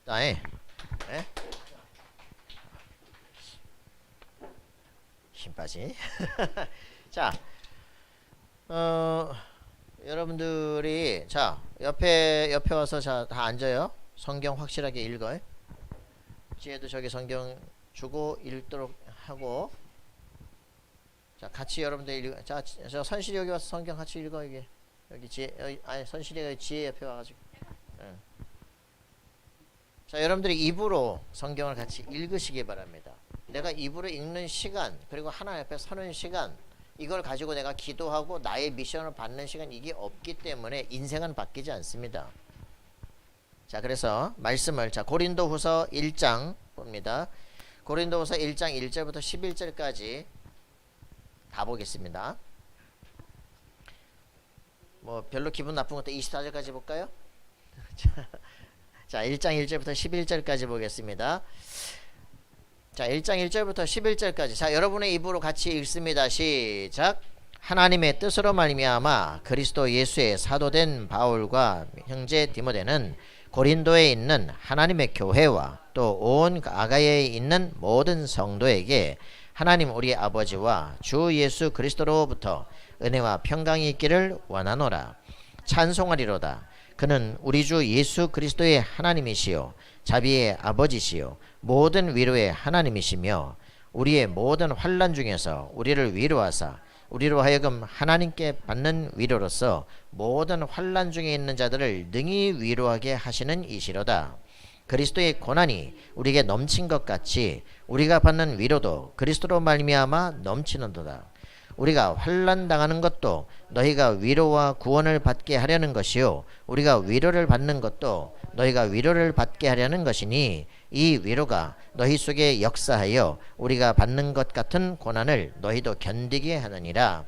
아예 예? 힘 빠지. 자, 어, 여러분들이 자 옆에 와서 자 다 앉아요. 성경 확실하게 읽어요. 지혜도 저기 성경 주고 읽도록 하고. 자, 같이 여러분들 읽어. 자, 저 선실이 여기 와서 성경 같이 읽어. 여기 지혜, 아니 선실이가 지혜 옆에 와가지고. 응. 자, 여러분들이 입으로 성경을 같이 읽으시기 바랍니다. 내가 입으로 읽는 시간, 그리고 하나님 앞에 서는 시간, 이걸 가지고 내가 기도하고 나의 미션을 받는 시간, 이게 없기 때문에 인생은 바뀌지 않습니다. 자, 그래서 말씀을 자 고린도후서 1장 봅니다. 고린도후서 1장 1절부터 11절까지 다 보겠습니다. 뭐 별로 기분 나쁜 것도 24절까지 볼까요? 자, 1장 1절부터 11절까지 보겠습니다. 자, 1장 1절부터 11절까지. 자, 여러분의 입으로 같이 읽습니다. 시작. 하나님의 뜻으로 말미암아 그리스도 예수의 사도된 바울과 형제 디모데는 고린도에 있는 하나님의 교회와 또 온 아가야에 있는 모든 성도에게 하나님 우리 아버지와 주 예수 그리스도로부터 은혜와 평강이 있기를 원하노라. 찬송하리로다. 그는 우리 주 예수 그리스도의 하나님이시요 자비의 아버지시요 모든 위로의 하나님이시며 우리의 모든 환난 중에서 우리를 위로하사 우리로 하여금 하나님께 받는 위로로서 모든 환난 중에 있는 자들을 능히 위로하게 하시는 이시로다. 그리스도의 고난이 우리에게 넘친 것 같이 우리가 받는 위로도 그리스도로 말미암아 넘치는도다. 우리가 환난 당하는 것도 너희가 위로와 구원을 받게 하려는 것이요 우리가 위로를 받는 것도 너희가 위로를 받게 하려는 것이니 이 위로가 너희 속에 역사하여 우리가 받는 것 같은 고난을 너희도 견디게 하느니라.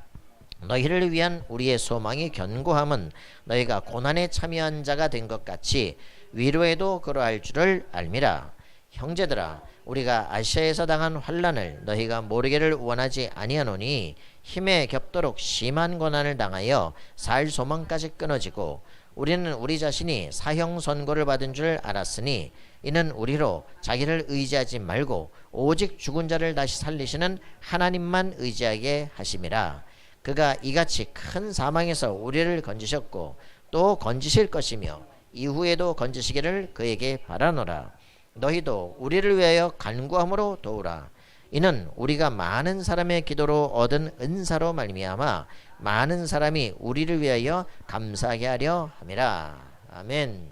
너희를 위한 우리의 소망이 견고함은 너희가 고난에 참여한 자가 된 것 같이 위로에도 그러할 줄을 알미라. 형제들아, 우리가 아시아에서 당한 환난을 너희가 모르기를 원하지 아니하노니 힘에 겹도록 심한 고난을 당하여 살 소망까지 끊어지고 우리는 우리 자신이 사형 선고를 받은 줄 알았으니 이는 우리로 자기를 의지하지 말고 오직 죽은 자를 다시 살리시는 하나님만 의지하게 하심이라. 그가 이같이 큰 사망에서 우리를 건지셨고 또 건지실 것이며 이후에도 건지시기를 그에게 바라노라. 너희도 우리를 위하여 간구함으로 도우라. 이는 우리가 많은 사람의 기도로 얻은 은사로 말미암아 많은 사람이 우리를 위하여 감사하게 하려 함이라. 아멘.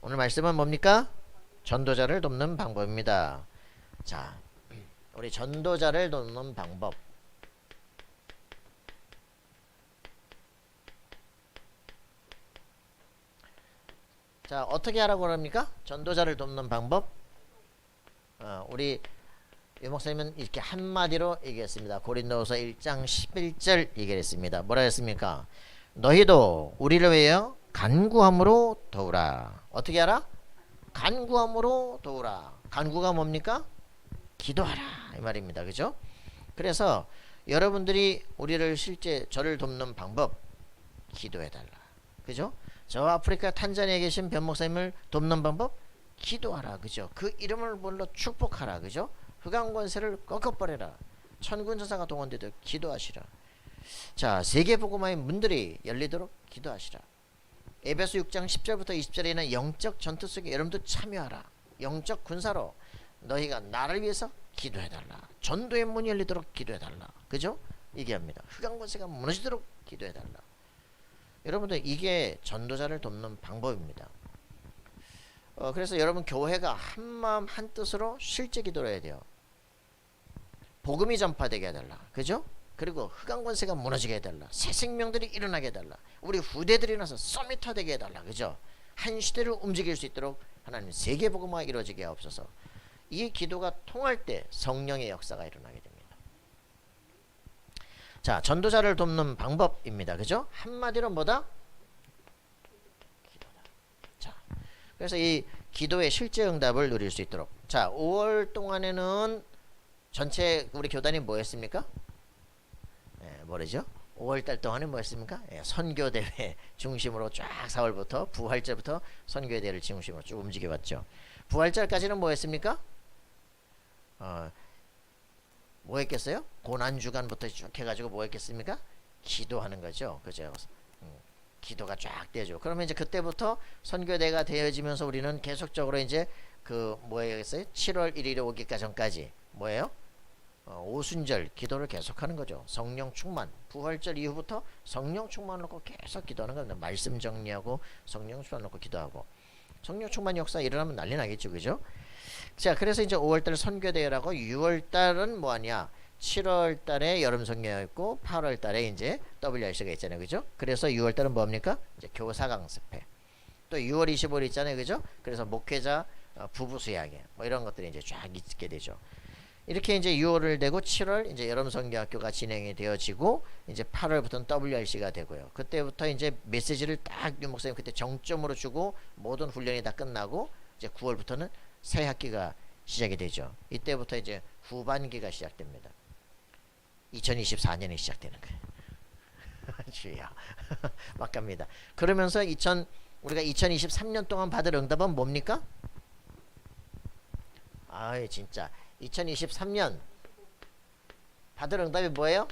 오늘 말씀은 뭡니까? 전도자를 돕는 방법입니다. 자, 우리 전도자를 돕는 방법. 자, 어떻게 하라고 합니까? 전도자를 돕는 방법. 우리 유 목사님은 이렇게 한마디로 얘기했습니다. 고린도후서 1장 11절 얘기했습니다. 뭐라 했습니까? 너희도 우리를 위하여 간구함으로 도우라. 어떻게 하라? 간구함으로 도우라. 간구가 뭡니까? 기도하라 이 말입니다. 그죠? 그래서 여러분들이 우리를 실제 저를 돕는 방법, 기도해달라. 그죠? 저 아프리카 탄자니아에 계신 변 목사님을 돕는 방법, 기도하라. 그죠? 그 이름을 불러 축복하라. 그죠? 흑암 권세를 꺾어버려라. 천군 천사가 동원되도록 기도하시라. 자, 세계 복음화의 문들이 열리도록 기도하시라. 에베소 6장 10절부터 20절에 있는 영적 전투 속에 여러분도 참여하라. 영적 군사로 너희가 나를 위해서 기도해달라. 전도의 문이 열리도록 기도해달라. 그죠? 얘기합니다. 흑암 권세가 무너지도록 기도해달라. 여러분들 이게 전도자를 돕는 방법입니다. 그래서 여러분 교회가 한마음 한뜻으로 실제 기도를 해야 돼요. 복음이 전파되게 해달라. 그죠? 그리고 흑암 권세가 무너지게 해달라. 새 생명들이 일어나게 해달라. 우리 후대들이 일어나서 서밋화 되게 해달라. 그죠? 한 시대를 움직일 수 있도록 하나님 세계 복음화가 이루어지게 하옵소서. 이 기도가 통할 때 성령의 역사가 일어나게 됩니다. 자, 전도자를 돕는 방법입니다. 그죠? 한마디로 뭐다? 기도다. 자, 그래서 이 기도의 실제 응답을 누릴 수 있도록. 자, 5월 동안에는 전체 우리 교단이 뭐 했습니까? 네, 뭐래죠? 5월달 동안은 뭐였습니까? 예, 선교대회 중심으로 쫙 4월부터 부활절부터 선교대회를 중심으로 쭉 움직여왔죠. 부활절까지는 뭐였습니까? 뭐 했겠어요? 고난주간부터 쭉 해가지고 뭐 했겠습니까? 기도하는 거죠. 그죠? 기도가 쫙 되죠. 그러면 이제 그때부터 선교대가 되어지면서 우리는 계속적으로 이제 그 뭐였어요? 7월 1일에 오기까 전까지 뭐예요? 오순절 기도를 계속하는 거죠. 성령 충만. 부활절 이후부터 성령 충만을 놓고 계속 기도하는 겁니다. 말씀 정리하고 성령 충만 놓고 기도하고. 성령 충만 역사 일어나면 난리 나겠죠. 그죠? 자, 그래서 이제 5월달 선교대회라고 6월달은 뭐하냐? 7월달에 여름 성교였고 8월달에 이제 WRC가 있잖아요. 그죠? 그래서 6월달은 뭡니까? 이제 교사 강습회. 또 6월 25일 있잖아요. 그죠? 그래서 목회자 부부 수양회 뭐 이런 것들이 이제 쫙 있게 되죠. 이렇게 이제 6월을 되고 7월 이제 여름 성교학교가 진행이 되어지고 이제 8월부터는 WRC가 되고요. 그때부터 이제 메시지를 딱 유 목사님 그때 정점으로 주고 모든 훈련이 다 끝나고 이제 9월부터는 새 학기가 시작이 되죠. 이때부터 이제 후반기가 시작됩니다. 2024년이 시작되는 거예요. 주야. 막 갑니다. 그러면서 우리가 2023년 동안 받을 응답은 뭡니까? 아이 진짜 2023년 받을 응답이 뭐예요?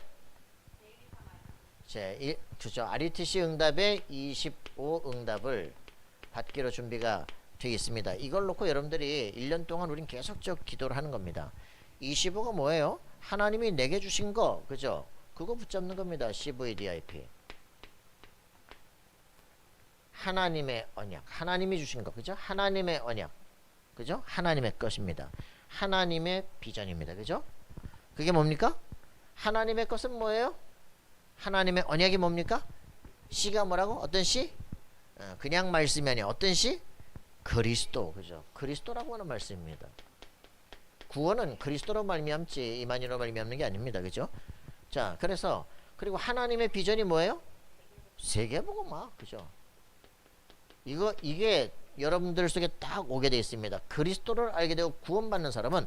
그죠. RUTC 응답의 25 응답을 받기로 준비가 되어 있습니다. 이걸 놓고 여러분들이 1년 동안 우린 계속적 기도를 하는 겁니다. 25가 뭐예요? 하나님이 내게 주신 거, 그죠? 그거 붙잡는 겁니다. CVDIP. 하나님의 언약. 하나님이 주신 거, 그죠? 하나님의 언약. 그죠? 하나님의 것입니다. 하나님의 비전입니다. 그죠? 그게 뭡니까? 하나님의 것은 뭐예요? 하나님의 언약이 뭡니까? C가 뭐라고? 어떤 C? 그냥 말씀이 아니야. 어떤 C? 그리스도. 그죠? 그리스도라고 하는 말씀입니다. 구원은 그리스도로 말미암지 이만희로 말미암는 게 아닙니다. 그죠? 자, 그래서 그리고 하나님의 비전이 뭐예요? 세계복음화. 그죠? 이게 여러분들 속에 딱 오게 되어 있습니다. 그리스도를 알게 되고 구원받는 사람은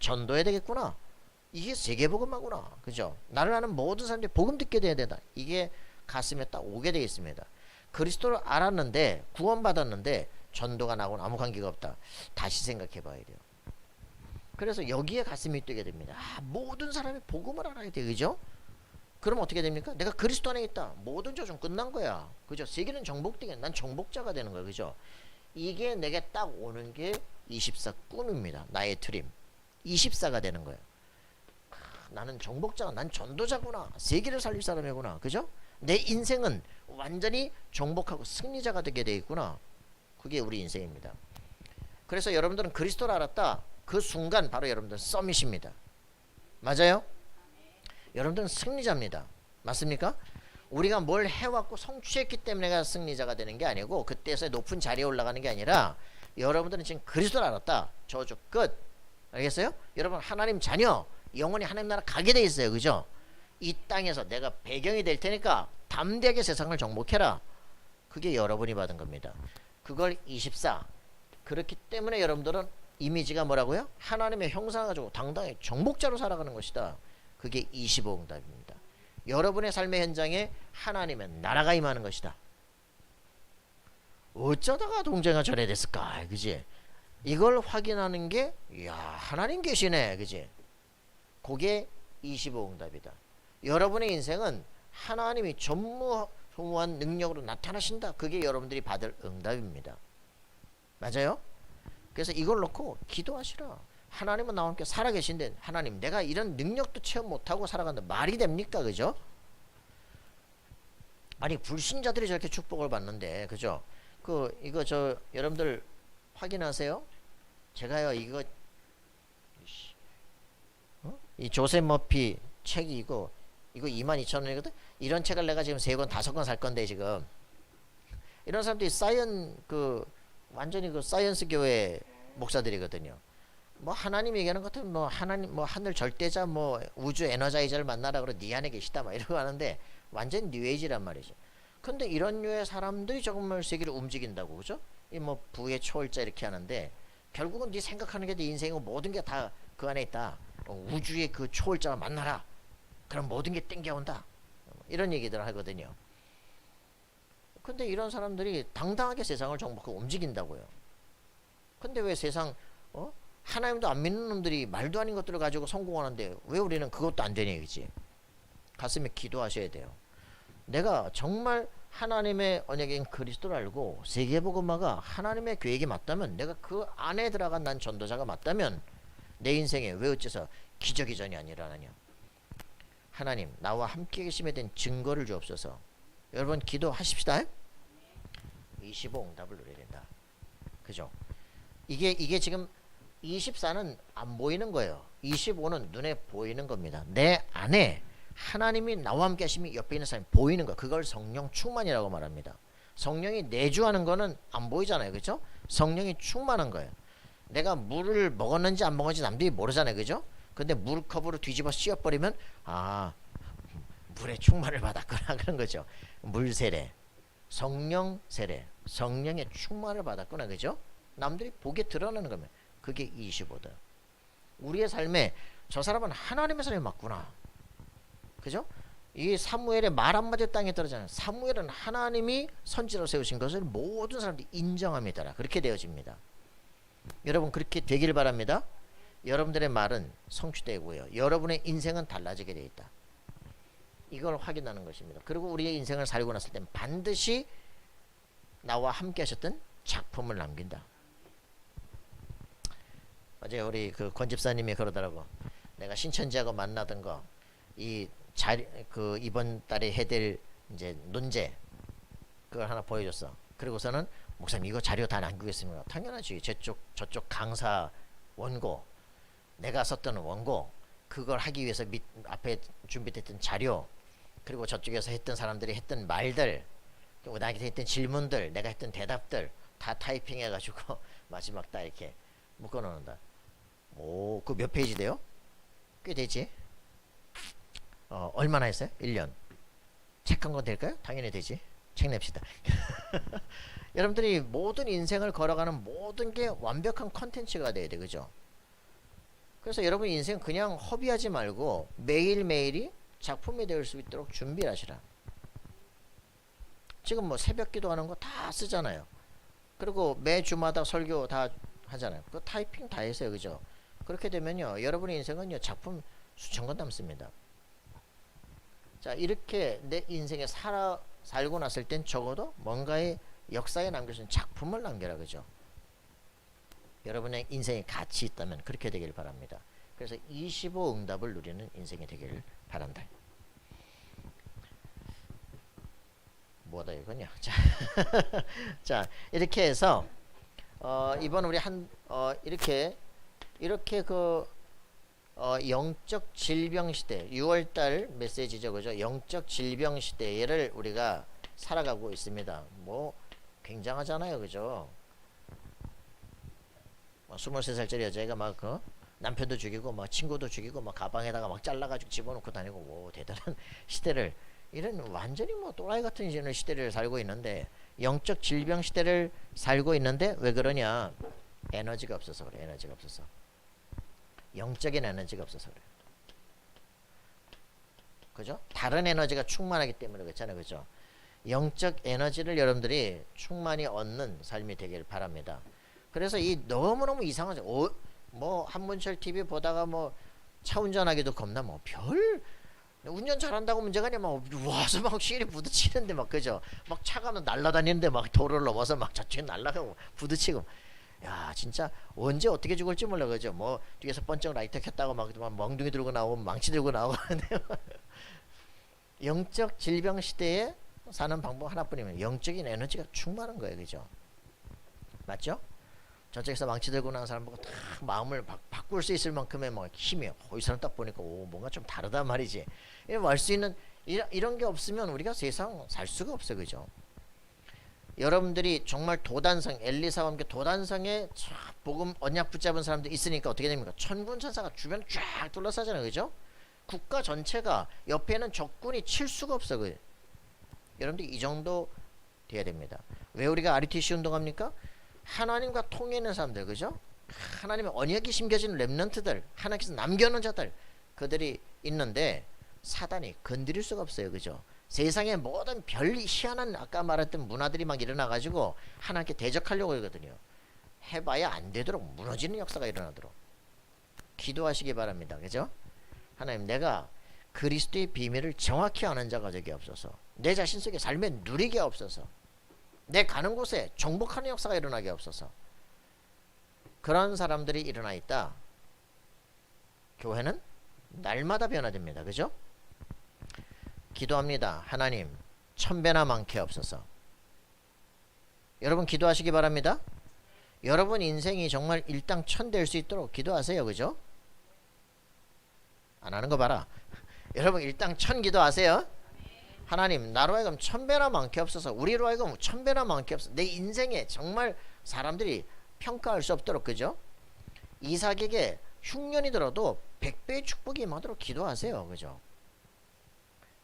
전도해야 되겠구나. 이게 세계복음화구나. 그죠? 나를 아는 모든 사람들이 복음 듣게 돼야 된다. 이게 가슴에 딱 오게 되어 있습니다. 그리스도를 알았는데 구원받았는데 전도가 나하고는 아무 관계가 없다. 다시 생각해 봐야 돼요. 그래서 여기에 가슴이 뛰게 됩니다. 모든 사람이 복음을 알아야 돼. 그죠? 그럼 어떻게 됩니까? 내가 그리스도 안에 있다. 모든 조정 끝난 거야. 그죠? 세계는 정복되게 난 정복자가 되는 거야. 그죠? 이게 내게 딱 오는 게 24 꿈입니다. 나의 드림. 24가 되는 거예요. 나는 정복자가, 난 전도자구나. 세계를 살릴 사람이구나. 그죠? 내 인생은 완전히 정복하고 승리자가 되게 돼 있구나. 그게 우리 인생입니다. 그래서 여러분들은 그리스도를 알았다. 그 순간 바로 여러분들은 서밋입니다. 맞아요? 여러분들은 승리자입니다. 맞습니까? 우리가 뭘 해왔고 성취했기 때문에 내가 승리자가 되는 게 아니고 그때서야 높은 자리에 올라가는 게 아니라 여러분들은 지금 그리스도를 알았다. 저주 끝. 알겠어요? 여러분 하나님 자녀 영원히 하나님 나라 가게 돼 있어요. 그죠? 이 땅에서 내가 배경이 될 테니까 담대하게 세상을 정복해라. 그게 여러분이 받은 겁니다. 그걸 24. 그렇기 때문에 여러분들은 이미지가 뭐라고요? 하나님의 형상을 가지고 당당히 정복자로 살아가는 것이다. 그게 25응답입니다. 여러분의 삶의 현장에 하나님의 나라가 임하는 것이다. 어쩌다가 동정아 저래 됐을까? 그지? 이걸 확인하는 게 하나님 계시네. 그지? 그게 25응답이다. 여러분의 인생은 하나님이 전무후무한 능력으로 나타나신다. 그게 여러분들이 받을 응답입니다. 맞아요? 그래서 이걸 놓고 기도하시라. 하나님은 나와 함께 살아계신데 하나님 내가 이런 능력도 체험 못하고 살아간다. 말이 됩니까? 그죠? 아니 불신자들이 저렇게 축복을 받는데 그죠? 이거 여러분들 확인하세요. 제가요 이거 이 조셉 머피 책이 이거 22,000원이거든. 이런 책을 내가 지금 3권 5권 살 건데 지금 이런 사람들이 완전히 사이언스 교회 목사들이거든요. 뭐 하나님 얘기하는 것 같으면 하나님 하늘 절대자 우주 에너자이저를 만나라 그러 네 안에 계시다 막 이러고 하는데 완전 뉴에이지란 말이죠. 근데 이런 류의 사람들이 정말 세계를 움직인다고. 그죠? 이 부의 초월자 이렇게 하는데 결국은 네 생각하는 게 네 인생이고 모든 게 다 그 안에 있다. 우주의 그 초월자를 만나라. 그럼 모든 게 땡겨온다. 이런 얘기들 하거든요. 근데 이런 사람들이 당당하게 세상을 정복하고 움직인다고요. 근데 왜 세상 하나님도 안 믿는 놈들이 말도 아닌 것들을 가지고 성공하는데 왜 우리는 그것도 안 되냐 이거지. 가슴에 기도하셔야 돼요. 내가 정말 하나님의 언약인 그리스도를 알고 세계복음화가 하나님의 계획이 맞다면, 내가 그 안에 들어간 난 전도자가 맞다면 내 인생에 왜 어째서 기적이 전혀 안 일어나냐. 하나님 나와 함께 계심에 대한 증거를 주옵소서. 여러분 기도하십시다. 25 응답을 누려야 된다. 그죠? 이게 지금 24는 안 보이는 거예요. 25는 눈에 보이는 겁니다. 내 안에 하나님이 나와 함께 하심이 옆에 있는 사람이 보이는 거, 그걸 성령 충만이라고 말합니다. 성령이 내주하는 거는 안 보이잖아요. 그죠? 성령이 충만한 거예요. 내가 물을 먹었는지 안 먹었는지 남들이 모르잖아요. 그죠? 근데 물컵으로 뒤집어 씌워버리면 물의 충만을 받았구나 그런 거죠. 물 세례, 성령 세례, 성령의 충만을 받았구나. 그죠? 남들이 보게 드러나는 거면 그게 25다. 우리의 삶에 저 사람은 하나님의 사람이 맞구나. 그죠? 이 사무엘의 말 한마디 땅에 떨어지는, 사무엘은 하나님이 선지로 세우신 것을 모든 사람들이 인정합니다. 그렇게 되어집니다. 여러분 그렇게 되길 바랍니다. 여러분들의 말은 성취되고요. 여러분의 인생은 달라지게 되어 있다. 이걸 확인하는 것입니다. 그리고 우리의 인생을 살고 났을 땐 반드시 나와 함께 하셨던 작품을 남긴다. 어제 우리 그 권 집사님이 그러더라고. 내가 신천지하고 만나던 거, 이번 달에 해될 이제 논제, 그걸 하나 보여줬어. 그리고서는 목사님 이거 자료 다 남기겠습니다. 당연하지. 저쪽 강사 원고, 내가 썼던 원고, 그걸 하기 위해서 앞에 준비됐던 자료, 그리고 저쪽에서 했던 사람들이 했던 말들, 그리고 나한테 했던 질문들, 내가 했던 대답들 다 타이핑해가지고 마지막 딱 이렇게 묶어놓는다. 오, 그 몇 페이지 돼요? 꽤 되지? 얼마나 했어요? 1년. 책 한 권 될까요? 당연히 되지. 책 냅시다. 여러분들이 모든 인생을 걸어가는 모든 게 완벽한 컨텐츠가 돼야 돼. 그죠? 그래서 여러분 인생 그냥 허비하지 말고 매일매일이 작품이 될 수 있도록 준비를 하시라. 지금 뭐 새벽 기도하는 거 다 쓰잖아요. 그리고 매주마다 설교 다 하잖아요. 그거 타이핑 다 했어요. 그죠? 그렇게 되면요, 여러분의 인생은요, 작품 수천 권 남습니다. 자, 이렇게 내 인생에 살고 났을 땐 적어도 뭔가의 역사에 남겨진 작품을 남겨라. 그죠? 여러분의 인생에 가치 있다면 그렇게 되길 바랍니다. 그래서 25 응답을 누리는 인생이 되기를 바란다. 뭐다 이거냐? 자, 자 이렇게 해서 이번 우리 이렇게 그 영적 질병 시대, 6월달 메시지죠, 그죠? 영적 질병 시대를 우리가 살아가고 있습니다. 뭐 굉장하잖아요, 그죠? 23살짜리 여자애가 막 남편도 죽이고 막 친구도 죽이고 막 가방에다가 막 잘라가지고 집어넣고 다니고, 뭐 대단한 시대를, 이런 완전히 뭐 또라이 같은 이런 시대를 살고 있는데, 영적 질병 시대를 살고 있는데 왜 그러냐? 에너지가 없어서 그래. 에너지가 없어서. 영적인 에너지가 없어서 그래. 그죠? 다른 에너지가 충만하기 때문에 그렇잖아요. 그죠? 영적 에너지를 여러분들이 충만히 얻는 삶이 되길 바랍니다. 그래서 이 너무너무 이상하죠. 뭐 한문철 TV 보다가 뭐 차 운전하기도 겁나, 뭐 별 운전 잘한다고 문제가 아니야. 막 와서 막 시리 부딪히는데 막, 그죠? 막 차가 막 날아다니는데 막 도로를 넘어서 막 저쪽에 날아가고 부딪히고, 야 진짜 언제 어떻게 죽을지 몰라. 그죠? 뭐 뒤에서 번쩍 라이터 켰다고 막 멍둥이 들고 나오고 망치 들고 나오고 하는데 영적 질병 시대에 사는 방법 하나뿐이면 영적인 에너지가 충만한 거예요. 그죠? 맞죠? 저쪽에서 망치 들고 나온 사람 보고 다 마음을 바꿀 수 있을 만큼의 뭐 힘이, 이 사람 딱 보니까 뭔가 좀 다르단 말이지. 알 수 있는 이런 게 없으면 우리가 세상 살 수가 없어요. 그죠? 여러분들이 정말 도단성, 엘리사와 함께 도단성에 복음 언약 붙잡은 사람들 있으니까 어떻게 됩니까? 천군 천사가 주변 쫙 둘러싸잖아요. 그죠? 국가 전체가, 옆에는 적군이 칠 수가 없어. 여러분들 이 정도 돼야 됩니다. 왜 우리가 RUTC 운동합니까? 하나님과 통해있는 사람들, 그죠? 하나님의 언약이 심겨진 렘넌트들, 하나님께서 남겨놓은 자들, 그들이 있는데 사단이 건드릴 수가 없어요. 그죠? 세상의 모든 별 희한한 아까 말했던 문화들이 막 일어나가지고 하나님께 대적하려고 하거든요. 해봐야 안 되도록 무너지는 역사가 일어나도록 기도하시기 바랍니다. 그죠? 하나님, 내가 그리스도의 비밀을 정확히 아는 자가 되게 없어서, 내 자신 속에 삶에 누리게 없어서, 내 가는 곳에 정복하는 역사가 일어나게 없어서. 그런 사람들이 일어나 있다. 교회는 날마다 변화됩니다. 그죠? 기도합니다. 하나님, 1000배나 많게 없어서. 여러분 기도하시기 바랍니다. 여러분 인생이 정말 일당천 될 수 있도록 기도하세요. 그죠? 안 하는 거 봐라. 여러분 일당천 기도하세요. 하나님, 나로 하여금 1000배나 많게 없어서, 우리로 하여금 1000배나 많게 없어서 내 인생에 정말 사람들이 평가할 수 없도록. 그죠? 이삭에게 흉년이 들어도 100배의 축복이 임하도록 기도하세요. 그죠?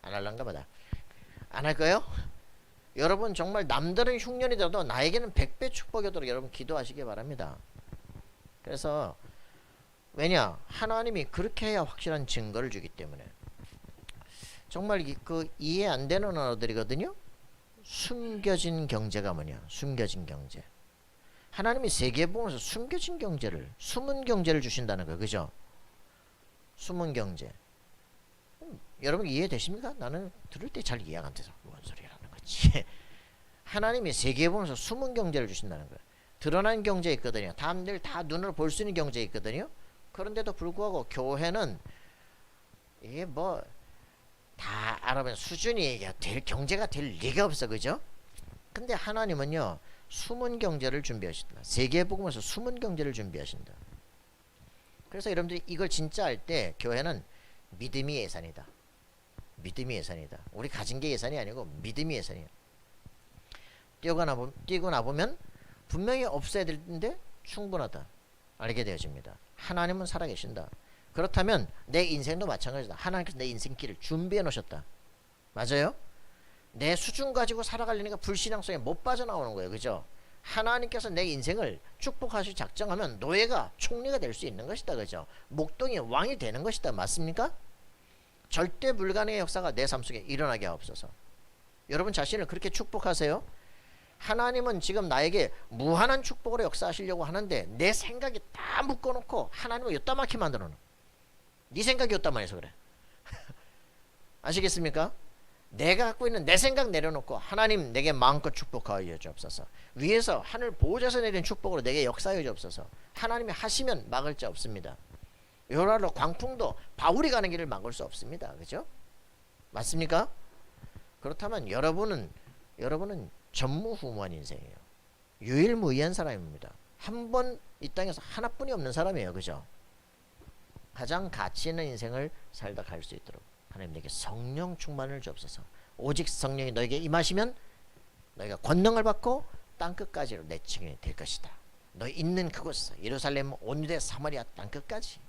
안 할란가 보다. 안 할 거예요? 여러분 정말 남들은 흉년이 들어도 나에게는 100배 축복이 오도록 여러분 기도하시기 바랍니다. 그래서 왜냐? 하나님이 그렇게 해야 확실한 증거를 주기 때문에. 정말 그 이해 안 되는 언어들이거든요. 숨겨진 경제가 뭐냐? 숨겨진 경제. 하나님이 세계보면서 숨겨진 경제를, 숨은 경제를 주신다는 거예요. 그죠? 숨은 경제. 여러분 이해되십니까? 나는 들을 때 잘 이해가 안 돼서 뭔 소리라는 거지. 하나님이 세계보면서 숨은 경제를 주신다는 거예요. 드러난 경제 있거든요. 남들 다 눈으로 볼 수 있는 경제 있거든요. 그런데도 불구하고 교회는 이게 뭐 다 알아보면 수준이 될 경제가 될 리가 없어. 그죠? 근데 하나님은요, 숨은 경제를 준비하신다. 세계복음에서 숨은 경제를 준비하신다. 그래서 여러분들이 이걸 진짜 할 때 교회는 믿음이 예산이다. 믿음이 예산이다. 우리 가진 게 예산이 아니고 믿음이 예산이야. 뛰고 나보면 분명히 없어야 될 텐데 충분하다. 알게 되어집니다. 하나님은 살아계신다. 그렇다면 내 인생도 마찬가지다. 하나님께서 내 인생길을 준비해 놓으셨다. 맞아요? 내 수준 가지고 살아가려니까 불신앙성에 못 빠져나오는 거예요. 그죠? 하나님께서 내 인생을 축복하실 작정하면 노예가 총리가 될 수 있는 것이다. 그죠? 목동이 왕이 되는 것이다. 맞습니까? 절대 불가능의 역사가 내 삶 속에 일어나게 하옵소서. 여러분 자신을 그렇게 축복하세요. 하나님은 지금 나에게 무한한 축복으로 역사하시려고 하는데 내 생각이 다 묶어놓고 하나님을 요따맣게 만들어놓은, 네 생각이 요따만해서 그래. 아시겠습니까? 내가 갖고 있는 내 생각 내려놓고 하나님 내게 마음껏 축복하여 주옵소서. 위에서 하늘 보호자에서 내린 축복으로 내게 역사하여 주옵소서. 하나님이 하시면 막을 자 없습니다. 요나로 광풍도 바울이 가는 길을 막을 수 없습니다. 그죠? 맞습니까? 그렇다면 여러분은 전무후무한 인생이에요. 유일무이한 사람입니다. 한 번 이 땅에서 하나뿐이 없는 사람이에요. 그죠? 가장 가치 있는 인생을 살다 갈 수 있도록 하나님 내게 성령 충만을 주옵소서. 오직 성령이 너에게 임하시면 너희가 권능을 받고 땅끝까지로 내 증인이 될 것이다. 너희 있는 그곳에서 예루살렘, 온 유대, 사마리아 땅끝까지.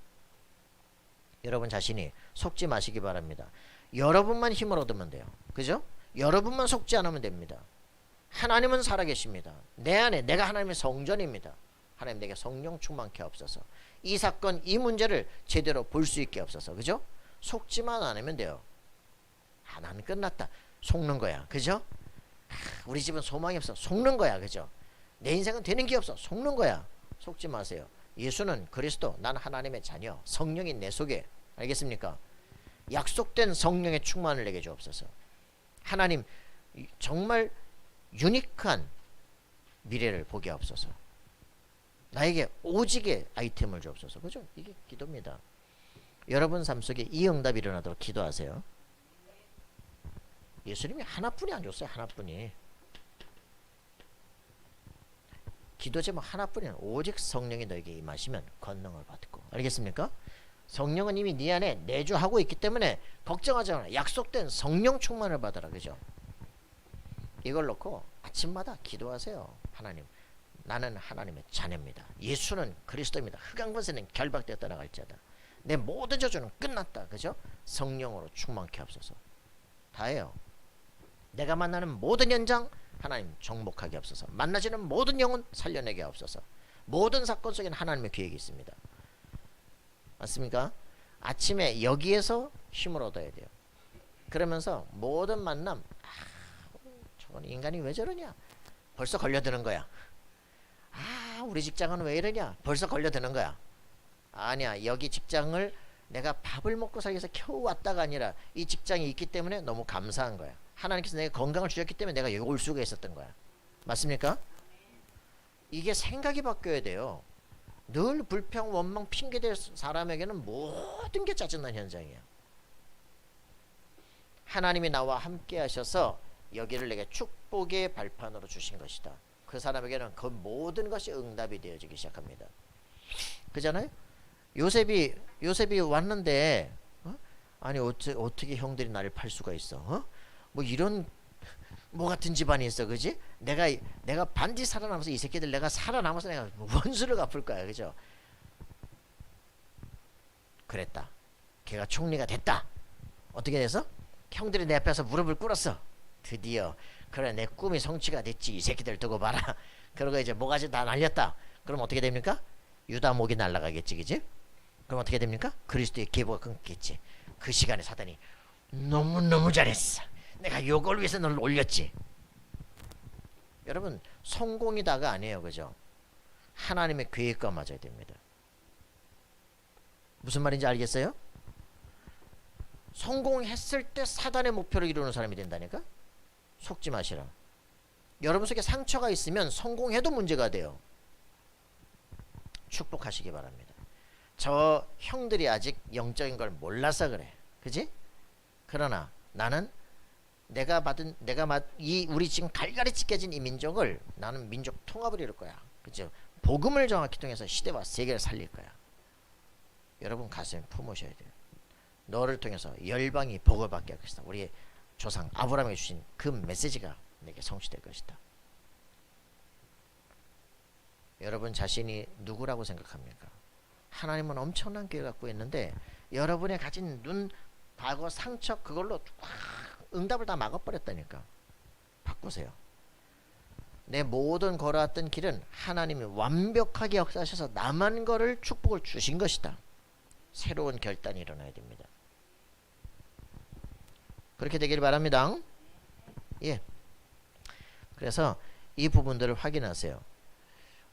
여러분 자신이 속지 마시기 바랍니다. 여러분만 힘을 얻으면 돼요. 그죠? 여러분만 속지 않으면 됩니다. 하나님은 살아계십니다. 내 안에 내가 하나님의 성전입니다. 하나님 내게 성령 충만케 없어서 이 사건 이 문제를 제대로 볼 수 있게 없어서. 그죠? 속지만 않으면 돼요. 나는 끝났다. 속는 거야. 그죠? 우리 집은 소망이 없어. 속는 거야. 그죠? 내 인생은 되는 게 없어. 속는 거야. 속지 마세요. 예수는 그리스도, 난 하나님의 자녀, 성령이 내 속에. 알겠습니까? 약속된 성령의 충만을 내게 주옵소서. 하나님 정말 유니크한 미래를 보게 하옵소서. 나에게 오직의 아이템을 주옵소서. 그죠? 이게 기도입니다. 여러분 삶 속에 이 응답이 일어나도록 기도하세요. 예수님이 하나뿐이 안 줬어요. 하나뿐이. 기도 제목 하나뿐이야. 오직 성령이 너에게 임하시면 권능을 받고. 알겠습니까? 성령은 이미 네 안에 내주하고 있기 때문에 걱정하지 않아. 약속된 성령 충만을 받아라. 그죠? 이걸 놓고 아침마다 기도하세요. 하나님, 나는 하나님의 자녀입니다. 예수는 그리스도입니다. 흑암 권세는 결박되어 떠나갈지어다. 내 모든 저주는 끝났다. 그죠? 성령으로 충만케 하옵소서. 다예요. 내가 만나는 모든 현장 하나님 정복하게 하옵소서. 만나지는 모든 영혼 살려내게 하옵소서. 모든 사건 속에는 하나님의 계획이 있습니다. 맞습니까? 아침에 여기에서 힘을 얻어야 돼요. 그러면서 모든 만남, 저건 인간이 왜 저러냐? 벌써 걸려드는 거야. 우리 직장은 왜 이러냐? 벌써 걸려드는 거야. 아니야, 여기 직장을 내가 밥을 먹고 살기 위해서 겨우 왔다가 아니라 이 직장이 있기 때문에 너무 감사한 거야. 하나님께서 내가 건강을 주셨기 때문에 내가 여기 올 수가 있었던 거야. 맞습니까? 이게 생각이 바뀌어야 돼요. 늘 불평, 원망, 핑계댈 사람에게는 모든 게 짜증난 현장이야. 하나님이 나와 함께 하셔서 여기를 내게 축복의 발판으로 주신 것이다. 그 사람에게는 그 모든 것이 응답이 되어지기 시작합니다. 그잖아요? 요셉이 왔는데 아니 어떻게 형들이 나를 팔 수가 있어? 뭐 이런 뭐 같은 집안이 있어, 그지? 내가 반드시 살아남아서 이 새끼들 내가 살아남아서 내가 원수를 갚을 거야, 그죠? 그랬다. 걔가 총리가 됐다. 어떻게 돼서? 형들이 내 앞에서 무릎을 꿇었어. 드디어 그래 내 꿈이 성취가 됐지. 이 새끼들 두고 봐라. 그러고 이제 모가지 다 날렸다. 그럼 어떻게 됩니까? 유다 목이 날아가겠지, 그지? 그럼 어떻게 됩니까? 그리스도의 계보가 끊기겠지. 그 시간에 사단이 너무너무 잘했어. 내가 요걸 위해서 널 올렸지. 여러분, 성공이다가 아니에요, 그죠? 하나님의 계획과 맞아야 됩니다. 무슨 말인지 알겠어요? 성공했을 때 사단의 목표를 이루는 사람이 된다니까? 속지 마시라. 여러분 속에 상처가 있으면 성공해도 문제가 돼요. 축복하시기 바랍니다. 저 형들이 아직 영적인 걸 몰라서 그래, 그지? 그러나 나는 우리 지금 갈갈이 찢겨진 이 민족을 나는 민족 통합을 이룰 거야, 그죠? 복음을 정확히 통해서 시대와 세계를 살릴 거야. 여러분 가슴에 품으셔야 돼요. 너를 통해서 열방이 복을 받게 할 것이다. 우리의 조상 아브라함에게 주신 그 메시지가 내게 성취될 것이다. 여러분 자신이 누구라고 생각합니까? 하나님은 엄청난 기회 갖고 있는데 여러분의 가진 눈, 과거, 상처 그걸로 응답을 다 막아버렸다니까. 바꾸세요. 내 모든 걸어왔던 길은 하나님이 완벽하게 역사하셔서 남은 거를 축복을 주신 것이다. 새로운 결단이 일어나야 됩니다. 그렇게 되기를 바랍니다. 예. 그래서 이 부분들을 확인하세요.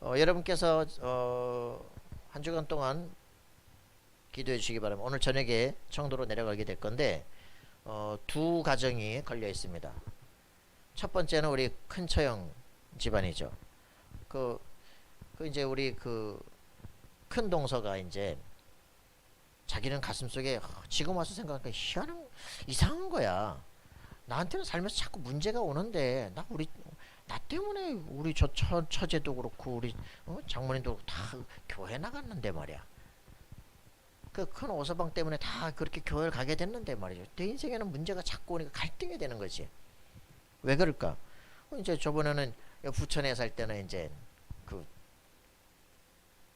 여러분께서 한 주간 동안 기도해 주시기 바랍니다. 오늘 저녁에 청도로 내려가게 될 건데 두 가정이 걸려 있습니다. 첫 번째는 우리 큰처형 집안이죠. 그 이제 우리 그 큰 동서가 이제 자기는 가슴속에 지금 와서 생각하니까 희한한 이상한 거야. 나한테는 살면서 자꾸 문제가 오는데 나 때문에 우리 저 처제도 그렇고 우리 장모님도 다 교회 나갔는데 말이야. 그 큰 오서방 때문에 다 그렇게 교회를 가게 됐는데 말이죠. 내 인생에는 문제가 자꾸 오니까 갈등이 되는 거지. 왜 그럴까? 이제 저번에는 부천에 살 때는 이제 그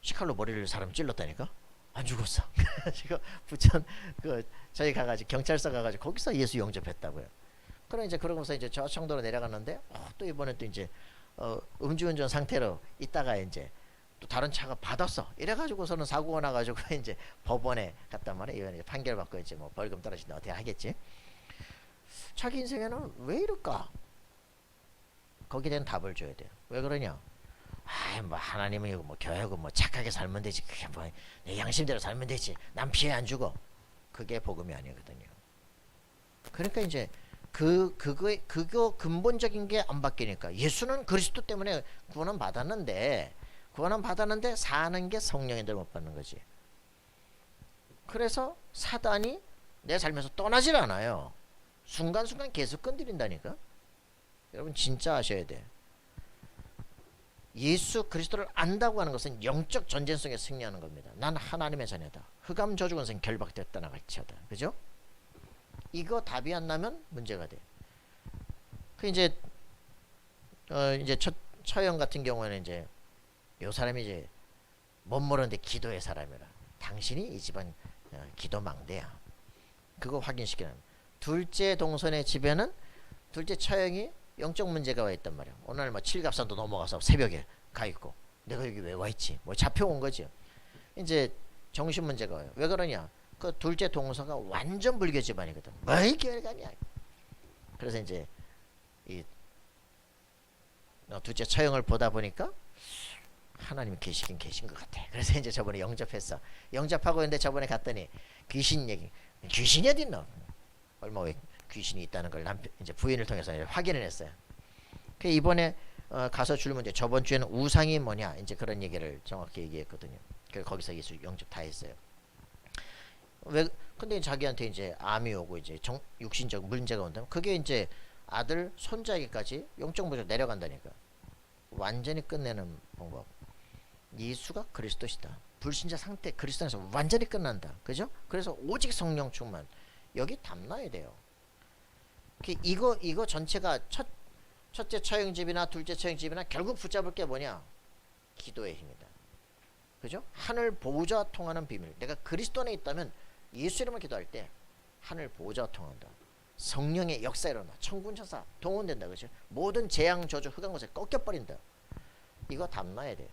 시칼로 머리를 사람 찔렀다니까. 안 죽었어. 지금 부천 저희 가가지고 경찰서 가가지고 거기서 예수 영접했다고요. 그럼 이제 그러고서 이제 저 청도로 내려갔는데 또 이번에 또 이제 음주운전 상태로 있다가 이제 또 다른 차가 받았어. 이래가지고서는 사고가 나가지고 이제 법원에 갔단 말이야. 이번에 이제 판결 받고 이제 뭐 벌금 떨어진다 어떻게 하겠지. 자기 인생에는 왜 이럴까? 거기에 대한 답을 줘야 돼요. 왜 그러냐? 뭐 하나님은 뭐 교회고 뭐 착하게 살면 되지. 그게 뭐 내 양심대로 살면 되지. 난 피해 안 주고. 그게 복음이 아니거든요. 그러니까 이제 그거 근본적인 게 안 바뀌니까 예수는 그리스도 때문에 구원은 받았는데 사는 게 성령인들 못 받는 거지. 그래서 사단이 내 삶에서 떠나질 않아요. 순간순간 계속 건드린다니까. 여러분 진짜 아셔야 돼. 예수 그리스도를 안다고 하는 것은 영적 전쟁 속에 승리하는 겁니다. 난 하나님의 자녀다. 흑암 저주 권세는 결박됐다나 같이하다. 그죠? 이거 답이 안 나면 문제가 돼. 그 이제 처형 같은 경우에는 이제 요 사람이 이제 못 모르는데 기도의 사람이라. 당신이 이 집안 기도 망대야. 그거 확인시키는. 둘째 동선의 집에는 둘째 처형이 영적 문제가 와 있단 말이야. 오늘 뭐 칠갑산도 넘어가서 새벽에 가 있고 내가 여기 왜 와 있지? 뭐 잡혀온 거지. 이제 정신 문제가 와요. 왜 그러냐? 그 둘째 동서가 완전 불교 집안이거든. 뭘 교회를 가냐. 그래서 이제 이 둘째 처형을 보다 보니까 하나님이 계시긴 계신 것 같아. 그래서 이제 저번에 영접했어. 영접하고 있는데 저번에 갔더니 귀신 얘기. 귀신이 어디 있노? 얼마 후에 귀신이 있다는 걸 남편 이제 부인을 통해서 확인을 했어요. 그 이번에 가서 질문제 저번 주에는 우상이 뭐냐 이제 그런 얘기를 정확히 얘기했거든요. 그래서 거기서 예수 영접 다 했어요. 왜 근데 자기한테 이제 암이 오고 이제 육신적 문제가 온다면 그게 이제 아들 손자에게까지 영적 문제로 내려간다니까. 완전히 끝내는 방법. 예수가 그리스도시다. 불신자 상태 그리스도 안에서 완전히 끝난다. 그죠? 그래서 오직 성령 충만. 여기 담나야 돼요. 이거 전체가 첫째 처형집이나 둘째 처형집이나 결국 붙잡을 게 뭐냐? 기도의 힘이다. 그죠? 하늘 보호자와 통하는 비밀. 내가 그리스도 안에 있다면 예수 이름을 기도할 때 하늘 보호자와 통한다. 성령의 역사 일어나. 천군 천사 동원된다. 그죠? 모든 재앙 저주 흑한 것에 꺾여버린다. 이거 담나야 돼요.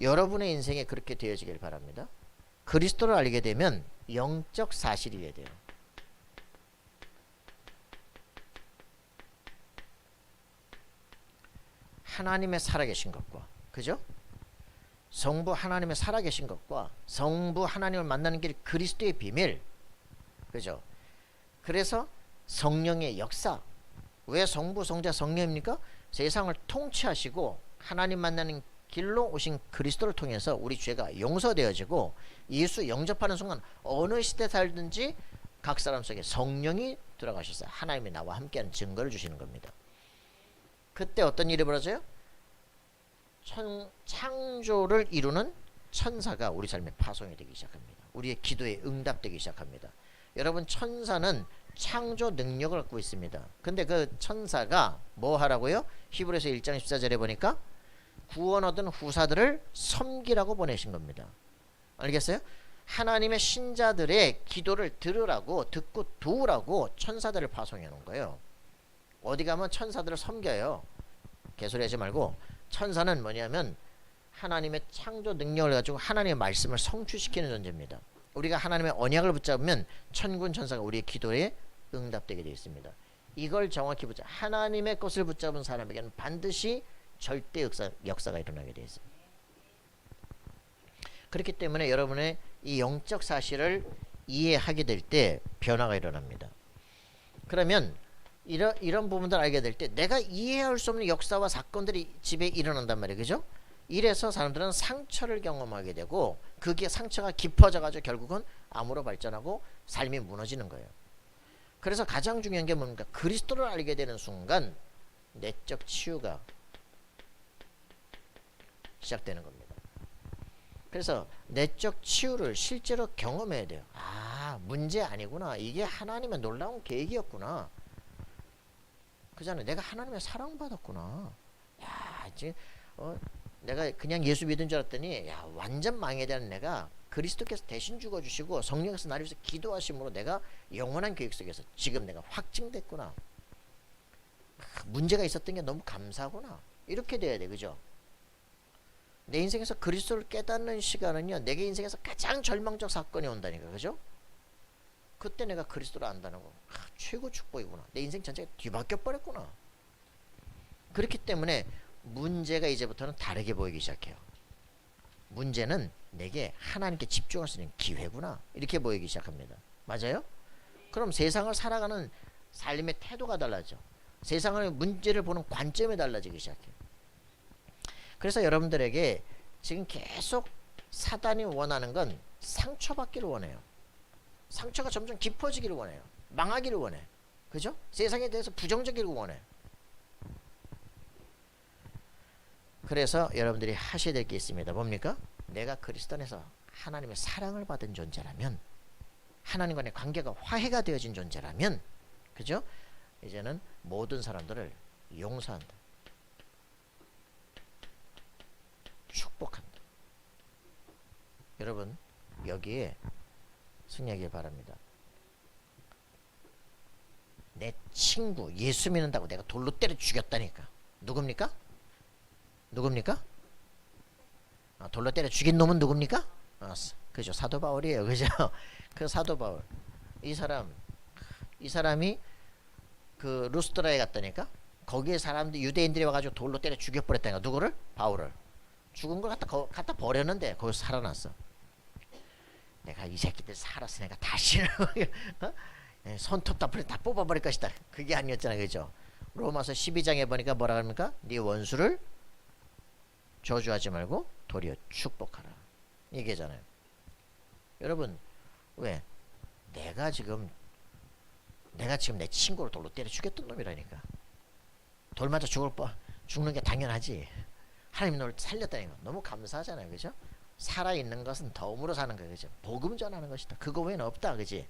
여러분의 인생에 그렇게 되어지길 바랍니다. 그리스도를 알게 되면 영적 사실이게 돼요. 하나님의 살아계신 것과 그죠? 성부 하나님의 살아계신 것과 성부 하나님을 만나는 길 그리스도의 비밀 그죠? 그래서 성령의 역사. 왜 성부 성자 성령입니까? 세상을 통치하시고 하나님 만나는 길로 오신 그리스도를 통해서 우리 죄가 용서되어지고 예수 영접하는 순간 어느 시대 살든지 각 사람 속에 성령이 들어가셔서 하나님이 나와 함께하는 증거를 주시는 겁니다. 그때 어떤 일이 벌어져요? 창조를 이루는 천사가 우리 삶에 파송이 되기 시작합니다. 우리의 기도에 응답되기 시작합니다. 여러분 천사는 창조 능력을 갖고 있습니다. 근데 그 천사가 뭐 하라고요? 히브리서 1장 14절에 보니까 구원 얻은 후사들을 섬기라고 보내신 겁니다. 알겠어요? 하나님의 신자들의 기도를 들으라고 듣고 도우라고 천사들을 파송해 놓은 거예요. 어디 가면 천사들을 섬겨요. 개소리 하지 말고 천사는 뭐냐면 하나님의 창조 능력을 가지고 하나님의 말씀을 성취시키는 존재입니다. 우리가 하나님의 언약을 붙잡으면 천군 천사가 우리의 기도에 응답되게 되어 있습니다. 이걸 정확히 하나님의 것을 붙잡은 사람에게는 반드시 절대 역사가 일어나게 되어 있습니다. 그렇기 때문에 여러분의 이 영적 사실을 이해하게 될 때 변화가 일어납니다. 그러면 이런 부분들을 알게 될 때 내가 이해할 수 없는 역사와 사건들이 집에 일어난단 말이에요. 그죠? 이래서 사람들은 상처를 경험하게 되고 그게 상처가 깊어져 가지고 결국은 암으로 발전하고 삶이 무너지는 거예요. 그래서 가장 중요한 게 뭔가 그리스도를 알게 되는 순간 내적 치유가 시작되는 겁니다. 그래서 내적 치유를 실제로 경험해야 돼요. 아, 문제 아니구나. 이게 하나님의 놀라운 계획이었구나. 그잖아요. 내가 하나님의 사랑받았구나. 야, 이제 내가 그냥 예수 믿은 줄 알았더니 야, 완전 망해야 되는 내가 그리스도께서 대신 죽어주시고 성령께서 나를 위해서 기도하심으로 내가 영원한 계획 속에서 지금 내가 확증됐구나. 문제가 있었던 게 너무 감사하구나. 이렇게 돼야 돼. 그죠? 내 인생에서 그리스도를 깨닫는 시간은요, 내게 인생에서 가장 절망적 사건이 온다니까. 그죠? 그때 내가 그리스도를 안다는 거 최고 축복이구나. 내 인생 전체가 뒤바뀌어 버렸구나. 그렇기 때문에 문제가 이제부터는 다르게 보이기 시작해요. 문제는 내게 하나님께 집중할 수 있는 기회구나. 이렇게 보이기 시작합니다. 맞아요? 그럼 세상을 살아가는 삶의 태도가 달라져. 세상을 문제를 보는 관점이 달라지기 시작해요. 그래서 여러분들에게 지금 계속 사단이 원하는 건 상처받기를 원해요. 상처가 점점 깊어지기를 원해요. 망하기를 원해. 그죠? 세상에 대해서 부정적이길 원해. 그래서 여러분들이 하셔야 될 게 있습니다. 뭡니까? 내가 그리스도 안에서 하나님의 사랑을 받은 존재라면, 하나님과의 관계가 화해가 되어진 존재라면, 그죠? 이제는 모든 사람들을 용서한다. 축복한다. 여러분, 여기에 승리하길 바랍니다. 내 친구 예수 믿는다고 내가 돌로 때려 죽였다니까. 누굽니까? 누굽니까? 돌로 때려 죽인 놈은 누굽니까? 그죠? 사도 바울이에요. 그죠? 그 사도 바울. 이 사람이 그 루스드라에 갔다니까. 거기에 사람들 유대인들이 와가지고 돌로 때려 죽여버렸다니까. 누구를? 바울을. 죽은 걸 갖다 버렸는데 거기서 살아났어. 내가 이 새끼들 살았으니까 다시는 어? 손톱 다 뽑아버릴 것이다. 그게 아니었잖아요. 그죠? 로마서 12장에 보니까 뭐라 합니까? 네 원수를 저주하지 말고 도리어 축복하라. 얘기잖아요. 여러분, 왜? 내가 지금 내 친구를 돌로 때려 죽였던 놈이라니까. 돌 맞아 죽는 게 당연하지. 하나님 너를 살렸다니까. 너무 감사하잖아요. 그죠? 살아있는 것은 덤으로 사는 거예요. 그죠? 복음 전하는 것이다. 그거 외에는 없다. 그지?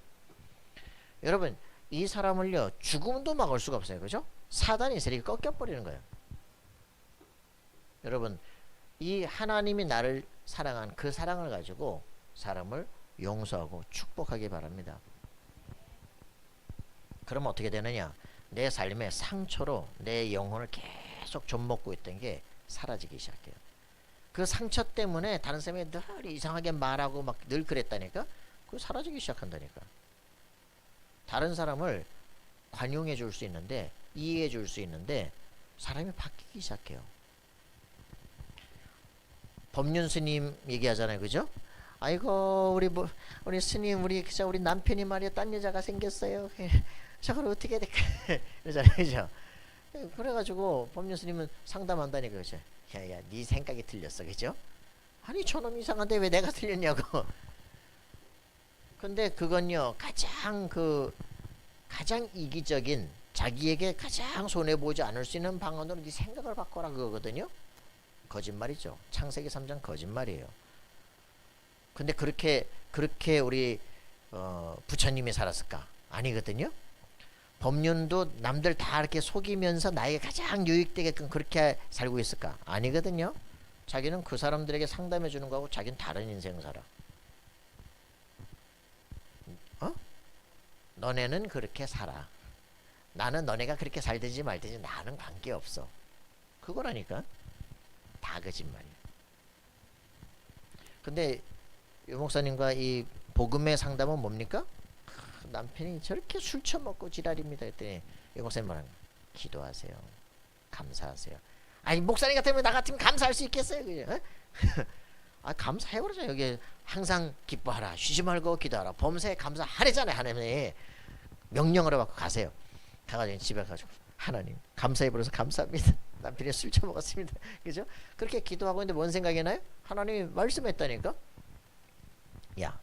여러분, 이 사람을요, 죽음도 막을 수가 없어요. 그죠? 사단이 세력이 꺾여버리는 거예요. 여러분, 이 하나님이 나를 사랑한 그 사랑을 가지고 사람을 용서하고 축복하기 바랍니다. 그러면 어떻게 되느냐? 내 삶의 상처로 내 영혼을 계속 좀먹고 있던 게 사라지기 시작해요. 그 상처 때문에 다른 사람이 늘 이상하게 말하고 막 늘 그랬다니까? 그거 사라지기 시작한다니까. 다른 사람을 관용해 줄 수 있는데, 이해해 줄 수 있는데 사람이 바뀌기 시작해요. 법륜 스님 얘기하잖아요. 그죠? 아이고 우리 스님 우리 남편이 말이야 딴 여자가 생겼어요. 저걸 어떻게 해야 될까? 그러잖아요. 그죠? 그래가지고 법륜 스님은 상담한다니까. 그죠? 야야 네 생각이 틀렸어. 그죠? 아니 저놈 이상한데 왜 내가 틀렸냐고. 근데 그건요 가장 이기적인 자기에게 가장 손해보지 않을 수 있는 방안으로 네 생각을 바꿔라 그거거든요. 거짓말이죠. 창세기 3장 거짓말이에요. 근데 그렇게 우리 부처님이 살았을까? 아니거든요. 법륜도 남들 다 이렇게 속이면서 나에게 가장 유익되게끔 그렇게 살고 있을까? 아니거든요. 자기는 그 사람들에게 상담해 주는 거하고 자기는 다른 인생 살아. 너네는 그렇게 살아. 나는 너네가 그렇게 살든지 말든지 나는 관계없어. 그거라니까. 다 거짓말이야. 근데 유 목사님과 이 복음의 상담은 뭡니까? 남편이 저렇게 술 처먹고 지랄입니다. 그랬더니 유 목사님 말하는 거야. 기도하세요. 감사하세요. 아니 목사님 같으면 나 같으면 감사할 수 있겠어요? 그죠? 아 감사해버리죠. 여기 항상 기뻐하라. 쉬지 말고 기도하라. 범사에 감사하래잖아요. 하나님이 명령으로 받고 가세요. 가가지고 집에 가지고 하나님 감사해버려서 감사합니다. 남편이 술 처먹었습니다. 그죠? 그렇게 기도하고 있는데 뭔 생각이 나요? 하나님이 말씀했다니까. 야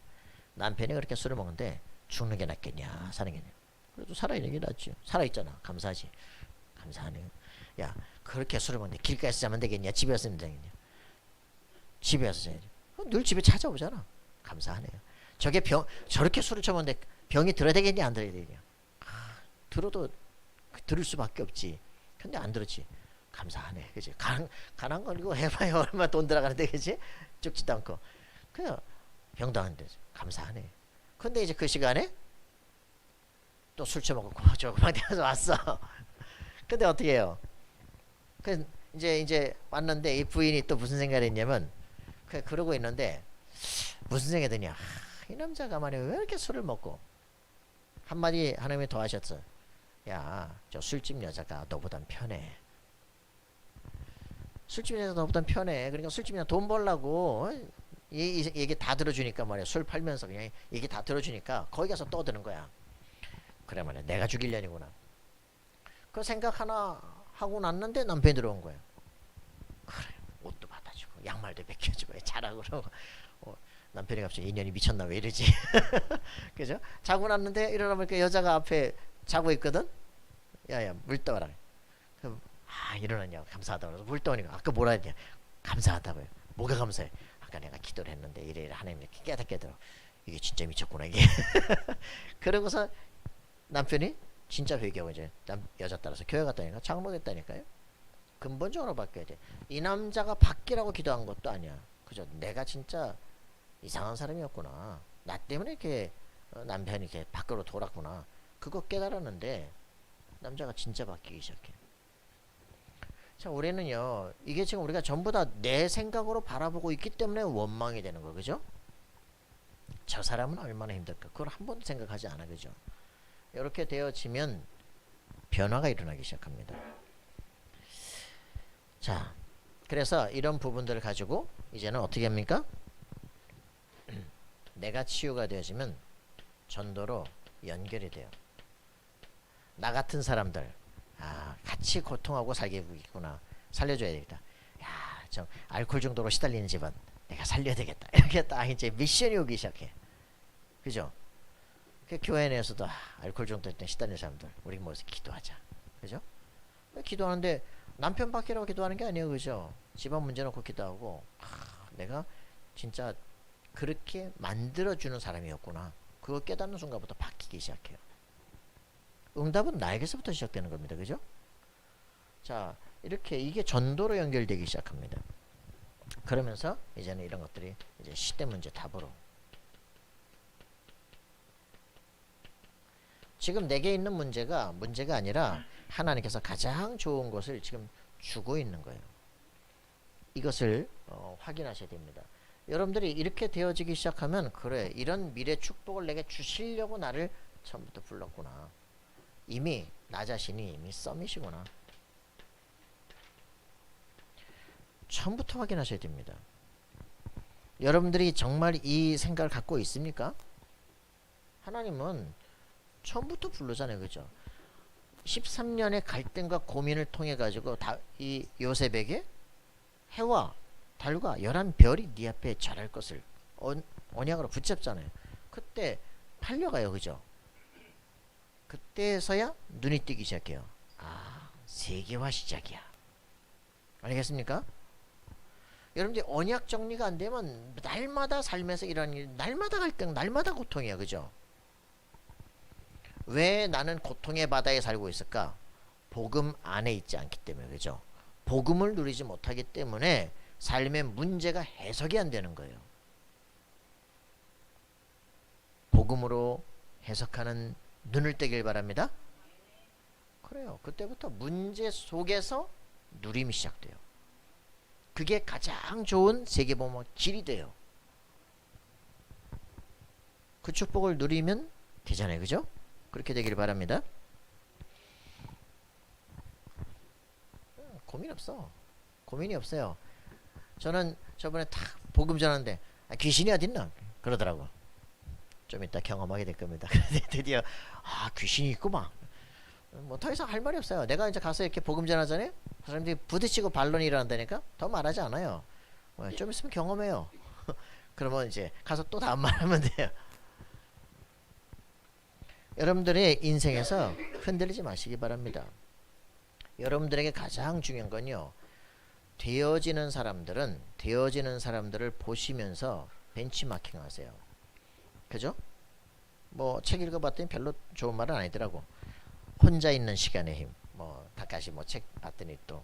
남편이 그렇게 술을 먹는데 죽는 게 낫겠냐 사는 게 낫겠냐. 그래도 살아있는 게 낫지. 살아있잖아. 감사하지. 감사하네요. 야 그렇게 술을 먹는데 길가에서 자면 되겠냐 집에 와서 자면 되겠냐. 집에 와서 자야지. 늘 집에 찾아오잖아. 감사하네요. 저렇게 술을 처먹는데 병이 들어야 되겠냐 안 들어야 되겠냐. 들어도 들을 수밖에 없지. 근데 안 들었지. 감사하네. 그치? 가난 걸리고 해봐야 얼마 돈 들어가는데, 그치? 죽지도 않고. 그냥 병당한데, 감사하네. 근데 이제 그 시간에 또 술 처먹고 조그만 데 가서 왔어. 근데 어떻게 해요? 이제 왔는데 이 부인이 또 무슨 생각을 했냐면, 그러고 있는데, 무슨 생각이 드냐. 이 남자가 말이야, 왜 이렇게 술을 먹고. 한마디 하나님이 더 하셨어. 야, 저 술집 여자가 너보단 편해. 술집 여자가 너보단 편해. 그러니까 술집이나 돈 벌라고 얘기 다 들어주니까 말이야. 술 팔면서 그냥 얘기 다 들어주니까 거기 가서 떠드는 거야. 그래 말이야. 내가 죽일려니구나. 그 생각 하나 하고 났는데 남편이 들어온 거야. 그래. 옷도 받아주고 양말도 벗겨주고 자라고 그러고. 남편이 갑자기 인연이 미쳤나 왜 이러지? 그죠? 자고 났는데 일어나 보니까 여자가 앞에 자고 있거든. 야야 물 떠와라. 일어났냐 감사하다고 그래서 물 떠오니까 아까 뭐라 했냐 감사하다고요. 뭐가 감사해? 아까 내가 기도를 했는데 이래 하나님 이렇게 깨닫게 이게 진짜 미쳤구나 이게. 그러고서 남편이 진짜 회개하고 이제 여자 따라서 교회 갔다니까 장로됐다니까요. 근본적으로 바뀌어야 돼. 이 남자가 바뀌라고 기도한 것도 아니야. 그죠? 내가 진짜 이상한 사람이었구나. 나 때문에 이렇게 남편이 이렇게 밖으로 돌았구나. 그거 깨달았는데 남자가 진짜 바뀌기 시작해. 자, 우리는요, 이게 지금 우리가 전부 다 내 생각으로 바라보고 있기 때문에 원망이 되는 거, 그죠? 저 사람은 얼마나 힘들까? 그걸 한 번도 생각하지 않아. 그죠? 이렇게 되어지면 변화가 일어나기 시작합니다. 자, 그래서 이런 부분들을 가지고 이제는 어떻게 합니까? 내가 치유가 되어지면 전도로 연결이 돼요. 나 같은 사람들, 같이 고통하고 살겠구나, 살려줘야 되겠다. 야, 저 알코올 중독으로 시달리는 집안 내가 살려야 되겠다. 이렇게 딱 이제 미션이 오기 시작해. 그죠? 그 교회 내에서도 알코올 중독 때문에 시달리는 사람들, 우리 모여서 기도하자. 그죠? 기도하는데 남편 밖이라고 기도하는 게 아니에요. 그죠? 집안 문제 놓고 기도하고, 내가 진짜 그렇게 만들어주는 사람이었구나. 그거 깨닫는 순간부터 바뀌기 시작해요. 응답은 나에게서부터 시작되는 겁니다. 그죠? 자, 이렇게 이게 전도로 연결되기 시작합니다. 그러면서 이제는 이런 것들이 이제 시대 문제 답으로. 지금 내게 있는 문제가 아니라 하나님께서 가장 좋은 것을 지금 주고 있는 거예요. 이것을 확인하셔야 됩니다. 여러분들이 이렇게 되어지기 시작하면, 그래, 이런 미래 축복을 내게 주시려고 나를 처음부터 불렀구나. 이미 나 자신이 이미 썸이시구나. 처음부터 확인하셔야 됩니다. 여러분들이 정말 이 생각을 갖고 있습니까? 하나님은 처음부터 부르잖아요. 그죠? 13년의 갈등과 고민을 통해 가지고 이 요셉에게 해와 달과 11별이 네 앞에 절할 것을 언약으로 붙잡잖아요. 그때 팔려가요. 그죠? 그때서야 눈이 뜨기 시작해요. 세계화 시작이야. 알겠습니까? 여러분들 언약 정리가 안 되면 날마다 삶에서 일어나는 일, 날마다 갈등, 날마다 고통이야. 그죠? 왜 나는 고통의 바다에 살고 있을까? 복음 안에 있지 않기 때문에. 그죠? 복음을 누리지 못하기 때문에 삶의 문제가 해석이 안 되는 거예요. 복음으로 해석하는 눈을 떼길 바랍니다. 그래요. 그때부터 문제 속에서 누림이 시작돼요. 그게 가장 좋은 세계복음의 길이 돼요. 그 축복을 누리면 되잖아요. 그죠? 그렇게 되길 바랍니다. 고민 없어. 고민이 없어요. 저는 저번에 딱 복음 전하는데 귀신이 어딨나? 그러더라고. 좀 이따 경험하게 될 겁니다. 드디어 귀신이 있구만. 뭐 더 이상 할 말이 없어요. 내가 이제 가서 이렇게 복음 전하잖아요. 사람들이 부딪히고 반론이 일어난다니까 더 말하지 않아요. 좀 있으면 경험해요. 그러면 이제 가서 또 다음 말하면 돼요. 여러분들의 인생에서 흔들리지 마시기 바랍니다. 여러분들에게 가장 중요한 건요, 되어지는 사람들을 보시면서 벤치마킹 하세요. 그죠? 뭐 책 읽어봤더니 별로 좋은 말은 아니더라고. 혼자 있는 시간의 힘. 다까지 책 봤더니 또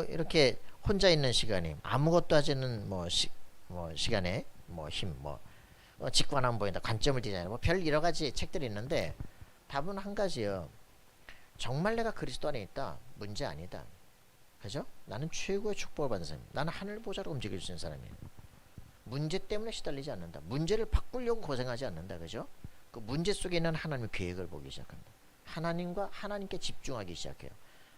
이렇게 혼자 있는 시간이 아무것도 하지는 시간에 힘 직관한보인다, 관점을 디자인하고 별 여러 가지 책들이 있는데 답은 한 가지요. 정말 내가 그리스도 안에 있다. 문제 아니다. 그죠? 나는 최고의 축복을 받은 사람이야. 나는 하늘 보좌로 움직일 수 있는 사람이에요. 문제 때문에 시달리지 않는다. 문제를 바꾸려고 고생하지 않는다. 그죠? 그 문제 속에 있는 하나님의 계획을 보기 시작한다. 하나님께 집중하기 시작해요.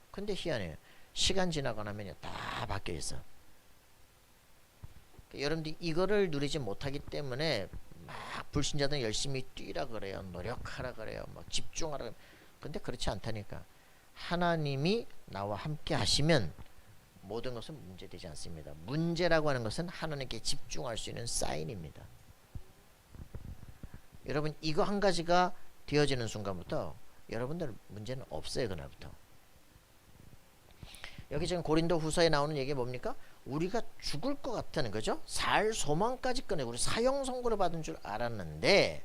근데 희한해요. 시간 지나고 나면요, 다 바뀌어 있어. 여러분들이 이거를 누리지 못하기 때문에 막 불신자들은 열심히 뛰라 그래요. 노력하라 그래요. 집중하라 그래요. 근데 그렇지 않다니까. 하나님이 나와 함께 하시면 모든 것은 문제되지 않습니다. 문제라고 하는 것은 하나님께 집중할 수 있는 사인입니다. 여러분, 이거 한 가지가 되어지는 순간부터 여러분들 문제는 없어요. 그날부터. 여기 지금 고린도 후서에 나오는 얘기 뭡니까? 우리가 죽을 것 같다는 거죠. 살 소망까지 꺼내고 우리 사형 선고를 받은 줄 알았는데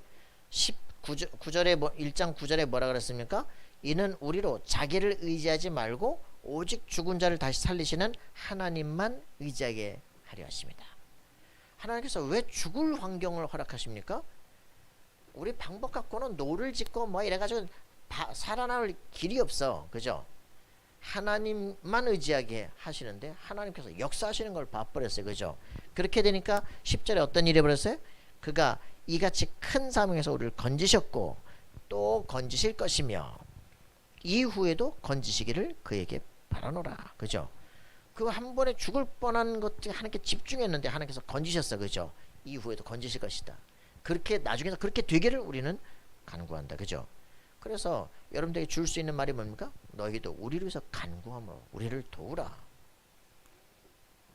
1장 9절에 뭐라 그랬습니까? 이는 우리로 자기를 의지하지 말고 오직 죽은 자를 다시 살리시는 하나님만 의지하게 하려 하십니다. 하나님께서 왜 죽을 환경을 허락하십니까? 우리 방법 갖고는 노를 짓고 이래가지고 살아남을 길이 없어. 그죠? 하나님만 의지하게 하시는데 하나님께서 역사하시는 걸 봐버렸어요. 그죠? 그렇게 되니까 10절에 어떤 일이 벌었어요? 그가 이같이 큰 사명에서 우리를 건지셨고 또 건지실 것이며 이후에도 건지시기를 그에게 바라노라. 그죠? 그 한 번에 죽을 뻔한 것들 하나님께 집중했는데 하나님께서 건지셨어. 그죠? 이후에도 건지실 것이다. 그렇게 나중에도 그렇게 되기를 우리는 간구한다. 그죠? 그래서 여러분들에게 줄 수 있는 말이 뭡니까? 너희도 우리를 위해서 간구함으로 우리를 도우라.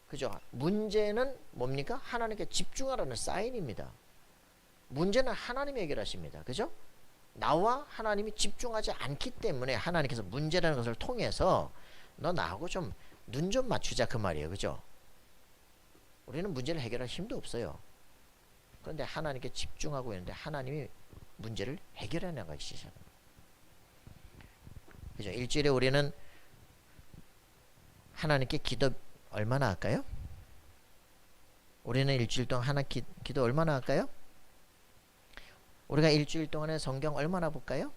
그죠? 문제는 뭡니까? 하나님께 집중하라는 사인입니다. 문제는 하나님이 해결하십니다. 그죠? 나와 하나님이 집중하지 않기 때문에 하나님께서 문제라는 것을 통해서 너 나하고 좀 눈 좀 맞추자 그 말이에요. 그죠? 우리는 문제를 해결할 힘도 없어요. 그런데 하나님께 집중하고 있는데 하나님이 문제를 해결해 나가시죠. 그죠? 일주일에 우리는 하나님께 기도 얼마나 할까요? 우리는 일주일 동안 기도 얼마나 할까요? 우리가 일주일 동안에 성경 얼마나 볼까요?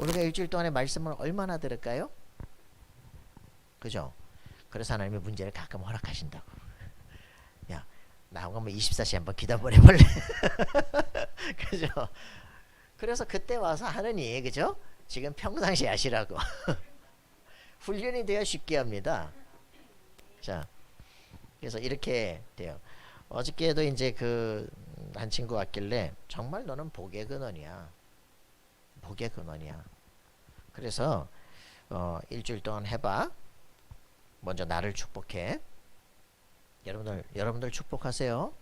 우리가 일주일 동안에 말씀을 얼마나 들을까요? 그죠? 그래서 하나님이 문제를 가끔 허락하신다고. 야, 나하고 한번 24시 한번 기도 한번 해볼래? 그죠? 그래서 그때 와서 하느니, 그죠? 지금 평상시 하시라고. 훈련이 돼야 쉽게 합니다. 자, 그래서 이렇게 돼요. 어저께도 이제 한 친구 왔길래 정말 너는 복의 근원이야. 복의 근원이야. 그래서 일주일 동안 해봐. 먼저 나를 축복해. 여러분들 축복하세요.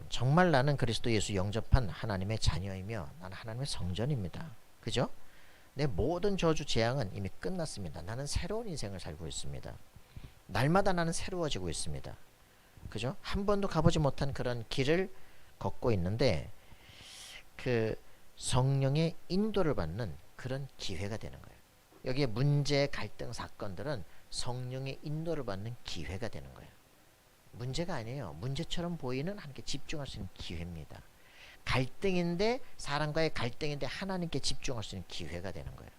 정말 나는 그리스도 예수 영접한 하나님의 자녀이며 나는 하나님의 성전입니다. 그죠? 내 모든 저주 재앙은 이미 끝났습니다. 나는 새로운 인생을 살고 있습니다. 날마다 나는 새로워지고 있습니다. 그죠? 한 번도 가보지 못한 그런 길을 걷고 있는데 그 성령의 인도를 받는 그런 기회가 되는 거예요. 여기에 문제, 갈등, 사건들은 성령의 인도를 받는 기회가 되는 거예요. 문제가 아니에요. 문제처럼 보이는 하나님께 집중할 수 있는 기회입니다. 갈등인데 사람과의 갈등인데 하나님께 집중할 수 있는 기회가 되는 거예요.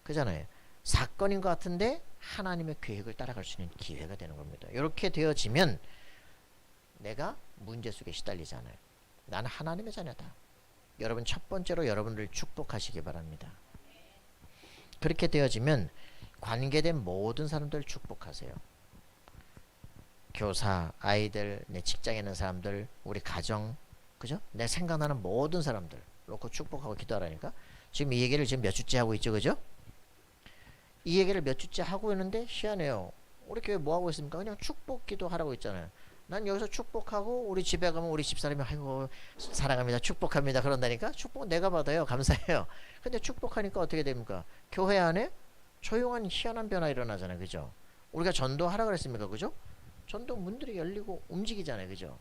그잖아요. 사건인 것 같은데 하나님의 계획을 따라갈 수 있는 기회가 되는 겁니다. 이렇게 되어지면 내가 문제 속에 시달리지 않아요. 나는 하나님의 자녀다. 여러분 첫 번째로 여러분을 축복하시기 바랍니다. 그렇게 되어지면 관계된 모든 사람들 축복하세요. 교사, 아이들, 내 직장에 있는 사람들, 우리 가정, 그죠? 내 생각나는 모든 사람들 놓고 축복하고 기도하라니까. 지금 이 얘기를 지금 몇 주째 하고 있죠, 그죠? 이 얘기를 몇 주째 하고 있는데 희한해요. 우리 교회 뭐 하고 있습니까? 그냥 축복 기도하라고 있잖아요. 난 여기서 축복하고 우리 집에 가면 우리 집사람이 아이고 사랑합니다, 축복합니다 그런다니까. 축복은 내가 받아요. 감사해요. 근데 축복하니까 어떻게 됩니까? 교회 안에 조용한 희한한 변화 일어나잖아요. 그죠? 우리가 전도하라 그랬습니까? 그죠? 전도 문들이 열리고 움직이잖아요. 그죠?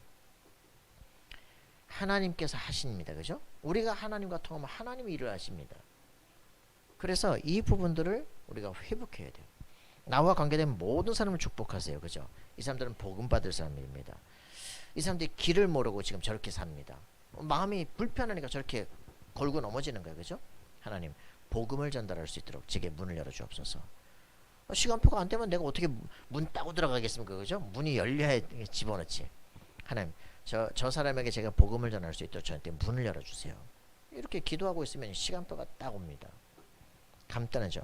하나님께서 하십니다. 그죠? 우리가 하나님과 통하면 하나님이 일을 하십니다. 그래서 이 부분들을 우리가 회복해야 돼요. 나와 관계된 모든 사람을 축복하세요. 그죠? 이 사람들은 복음 받을 사람입니다. 이 사람들이 길을 모르고 지금 저렇게 삽니다. 마음이 불편하니까 저렇게 걸고 넘어지는 거예요. 그죠? 하나님 복음을 전달할 수 있도록 제게 문을 열어주옵소서. 시간표가 안 되면 내가 어떻게 문 따고 들어가겠습니까? 그죠? 문이 열려야 집어넣지. 하나님 저 사람에게 제가 복음을 전할 수 있도록 저한테 문을 열어주세요. 이렇게 기도하고 있으면 시간표가 딱 옵니다. 간단하죠.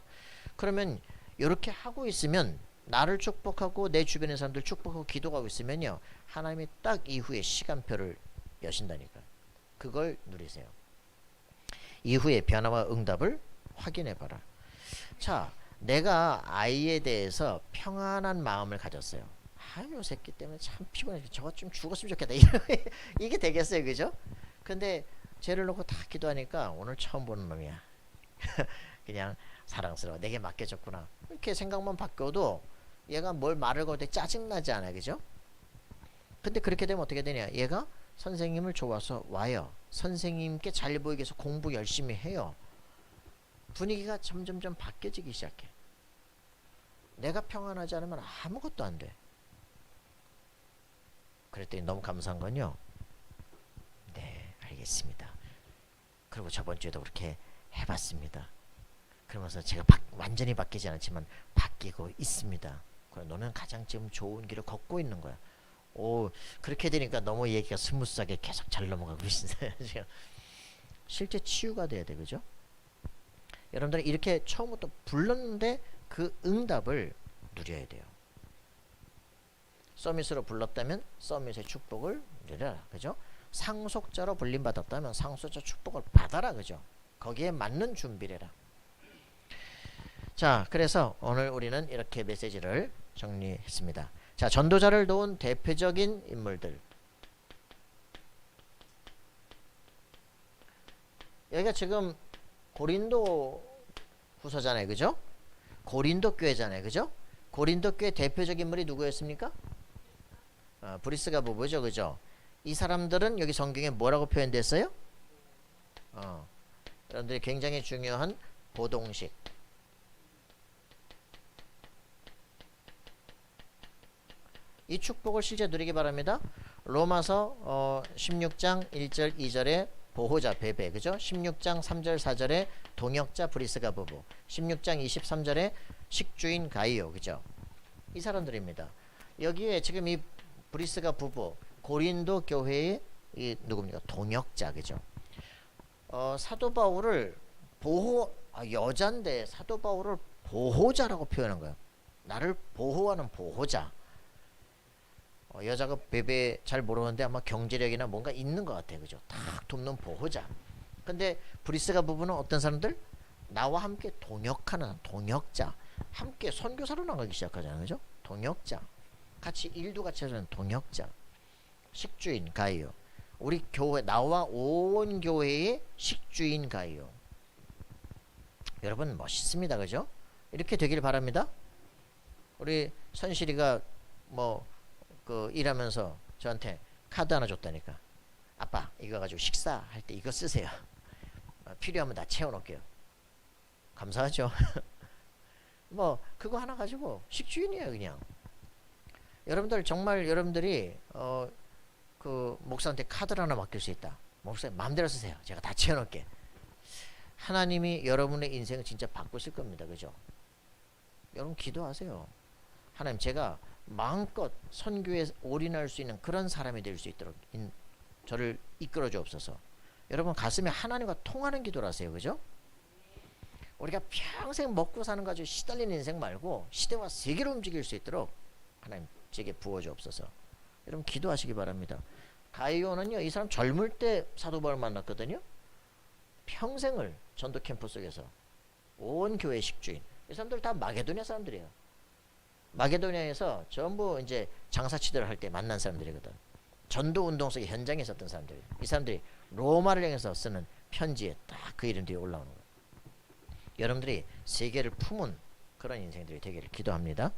그러면 이렇게 하고 있으면 나를 축복하고 내 주변의 사람들 축복하고 기도하고 있으면요, 하나님이 딱 이후에 시간표를 여신다니까. 그걸 누리세요. 이후에 변화와 응답을 확인해 봐라. 자, 내가 아이에 대해서 평안한 마음을 가졌어요. 아유 새끼 때문에 참 피곤해. 저거 좀 죽었으면 좋겠다. 이게 되겠어요. 그죠? 근데 죄를 놓고 다 기도하니까 오늘 처음 보는 놈이야. 그냥 사랑스러워. 내게 맡겨졌구나. 이렇게 생각만 바뀌어도 얘가 뭘 말을 걸 때 짜증나지 않아요. 그죠? 근데 그렇게 되면 어떻게 되냐. 얘가 선생님을 좋아서 와요. 선생님께 잘 보이기 위해서 공부 열심히 해요. 분위기가 점점점 바뀌어지기 시작해. 내가 평안하지 않으면 아무것도 안 돼. 그랬더니 너무 감사한 건요. 네, 알겠습니다. 그리고 저번 주에도 그렇게 해봤습니다. 그러면서 제가 완전히 바뀌지 않았지만 바뀌고 있습니다. 그래, 너는 가장 지금 좋은 길을 걷고 있는 거야. 오, 그렇게 되니까 너무 얘기가 스무스하게 계속 잘 넘어가고 있어요. 지금. 실제 치유가 돼야 돼, 그죠? 여러분들이 이렇게 처음부터 불렀는데 그 응답을 누려야 돼요. 서밋으로 불렀다면 서밋의 축복을 누려라, 그죠? 상속자로 불림받았다면 상속자 축복을 받아라, 그죠? 거기에 맞는 준비를 해라. 자, 그래서 오늘 우리는 이렇게 메시지를 정리했습니다. 자, 전도자를 도운 대표적인 인물들. 여기가 지금 고린도 후서잖아요, 그죠? 고린도 교회잖아요, 그죠? 고린도 교회 대표적인 인물이 누구였습니까? 브리스가 부부죠, 그죠? 이 사람들은 여기 성경에 뭐라고 표현됐어요? 여러분들이 굉장히 중요한 보동식. 이 축복을 실제 누리기 바랍니다. 로마서 16장 1절 2절에 보호자 베베, 그죠? 16장 3절 4절에 동역자 브리스가 부부, 16장 23절에 식주인 가이오, 그죠? 이 사람들입니다. 여기에 지금 이 브리스가 부부, 고린도 교회의 이 누굽니까? 동역자, 그죠? 사도 바울을 여잔데 사도 바울을 보호자라고 표현한 거예요. 나를 보호하는 보호자. 여자가 베베 잘 모르는데 아마 경제력이나 뭔가 있는 것 같아요, 그죠? 딱 돕는 보호자. 근데 브리스가 부부는 어떤 사람들? 나와 함께 동역하는 동역자. 함께 선교사로 나가기 시작하잖아요, 그죠? 동역자. 같이 일도 같이 하는 동역자. 식주인 가이오. 우리 교회, 나와 온 교회의 식주인 가이오. 여러분 멋있습니다, 그죠? 이렇게 되길 바랍니다. 우리 선실이가 일하면서 저한테 카드 하나 줬다니까. 아빠, 이거 가지고 식사할 때 이거 쓰세요. 필요하면 다 채워놓을게요. 감사하죠. 그거 하나 가지고 식주인이에요, 그냥. 여러분들 정말 여러분들이 목사한테 카드를 하나 맡길 수 있다. 목사님 마음대로 쓰세요. 제가 다 채워놓을게. 하나님이 여러분의 인생을 진짜 바꾸실 겁니다, 그죠? 여러분 기도하세요. 하나님, 제가 마음껏 선교에 올인할 수 있는 그런 사람이 될 수 있도록 저를 이끌어 주옵소서. 여러분 가슴에 하나님과 통하는 기도를 하세요, 그죠? 우리가 평생 먹고 사는 가지고 시달리는 인생 말고 시대와 세계로 움직일 수 있도록 하나님 제게 부어 주옵소서. 여러분 기도하시기 바랍니다. 가이오는요, 이 사람 젊을 때 사도 바울을 만났거든요. 평생을 전도 캠프 속에서 온 교회 식주인. 이 사람들 다 마게도니아 사람들이에요. 마게도니아에서 전부 이제 장사치들을 할 때 만난 사람들이거든. 전도 운동 속에 현장에 있었던 사람들이. 이 사람들이 로마를 향해서 쓰는 편지에 딱 그 이름들이 올라오는 거예요. 여러분들이 세계를 품은 그런 인생들이 되기를 기도합니다.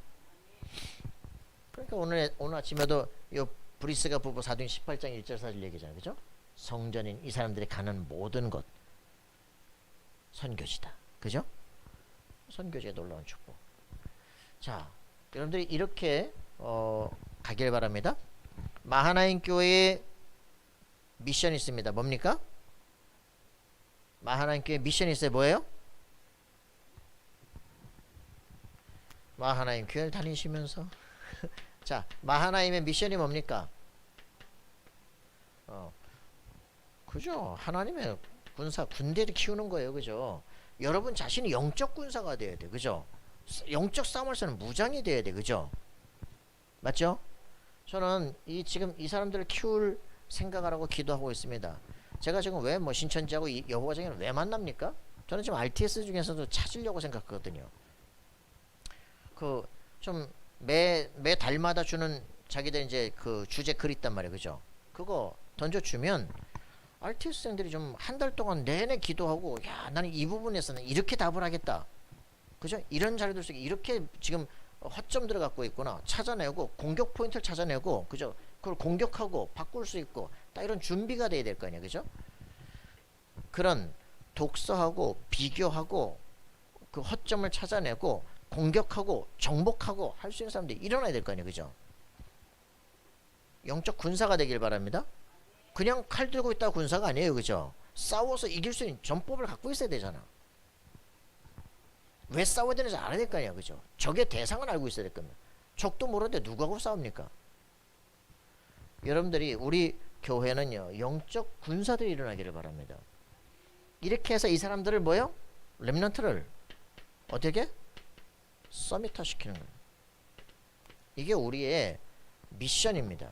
그러니까 오늘 아침에도 이 브리스가 부부 사도행 18장 1절 4절 얘기잖아요, 그죠? 성전인 이 사람들이 가는 모든 곳 선교지다, 그죠? 선교지에 놀라운 축복. 자, 여러분들이 이렇게 가길 바랍니다. 마하나임 교회에 미션이 있습니다. 뭡니까? 마하나임 교회 미션이 있어요. 뭐예요? 마하나임 교회를 다니시면서 자, 마하나임의 미션이 뭡니까? 그죠? 하나님의 군대를 키우는 거예요, 그죠? 여러분 자신이 영적 군사가 돼야 돼, 그죠? 영적 싸움을 쓰는 무장이 돼야 돼, 그죠? 맞죠? 저는 지금 이 사람들을 키울 생각을 하고 기도하고 있습니다. 제가 지금 왜 신천지하고 여호와장애를 왜 만납니까? 저는 지금 RTS 중에서도 찾으려고 생각하거든요. 매 달마다 주는 자기들 이제 그 주제 글 있단 말이에요, 그죠? 그거 던져주면 RTS생들이 좀 한 달 동안 내내 기도하고, 야, 나는 이 부분에서는 이렇게 답을 하겠다, 그죠? 이런 자료들 속에 이렇게 지금 허점 들어갖고 있구나 찾아내고 공격 포인트를 찾아내고, 그죠? 그걸 공격하고 바꿀 수 있고 딱 이런 준비가 돼야 될 거 아니야, 그죠? 그런 독서하고 비교하고 그 허점을 찾아내고 공격하고 정복하고 할 수 있는 사람들이 일어나야 될 거 아니에요, 그죠? 영적 군사가 되길 바랍니다. 그냥 칼 들고 있다 군사가 아니에요, 그죠? 싸워서 이길 수 있는 전법을 갖고 있어야 되잖아. 왜 싸워야 되는지 알아야 될 거 아니야, 그죠? 적의 대상을 알고 있어야 될 겁니다. 적도 모르는데 누구하고 싸웁니까? 여러분들이 우리 교회는요 영적 군사들이 일어나기를 바랍니다. 이렇게 해서 이 사람들을 뭐요? 렘넌트를 어떻게? 서밋화 시키는 거예요. 이게 우리의 미션입니다.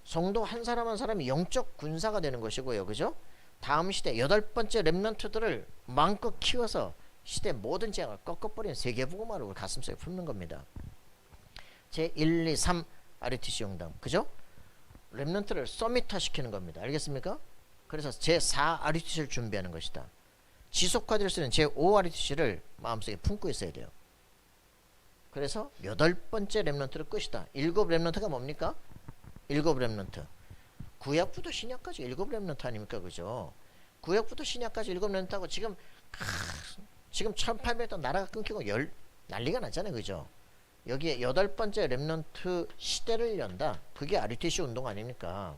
성도 한 사람 한 사람이 영적 군사가 되는 것이고요. 그죠? 다음 시대 8번째 렘넌트들을 마음껏 키워서 시대 모든 재앙을 꺾어버리는 세계복음화를 우리 가슴속에 품는 겁니다. 제 1, 2, 3 RUTC 용담. 그죠? 렘넌트를 서밋화 시키는 겁니다. 알겠습니까? 그래서 제 4 RUTC를 준비하는 것이다. 지속화될 수 있는 제 5 RUTC를 마음속에 품고 있어야 돼요. 그래서 8번째 렘넌트를 끝이다. 7 렘넌트가 뭡니까? 7 렘넌트. 구약부터 신약까지 7 렘넌트 아닙니까? 그죠? 구약부터 신약까지 7 렘넌트하고 지금 1800년 나라가 끊기고 난리가 났잖아요. 그죠? 여기에 8번째 렘넌트 시대를 연다. 그게 RUTC 운동 아닙니까?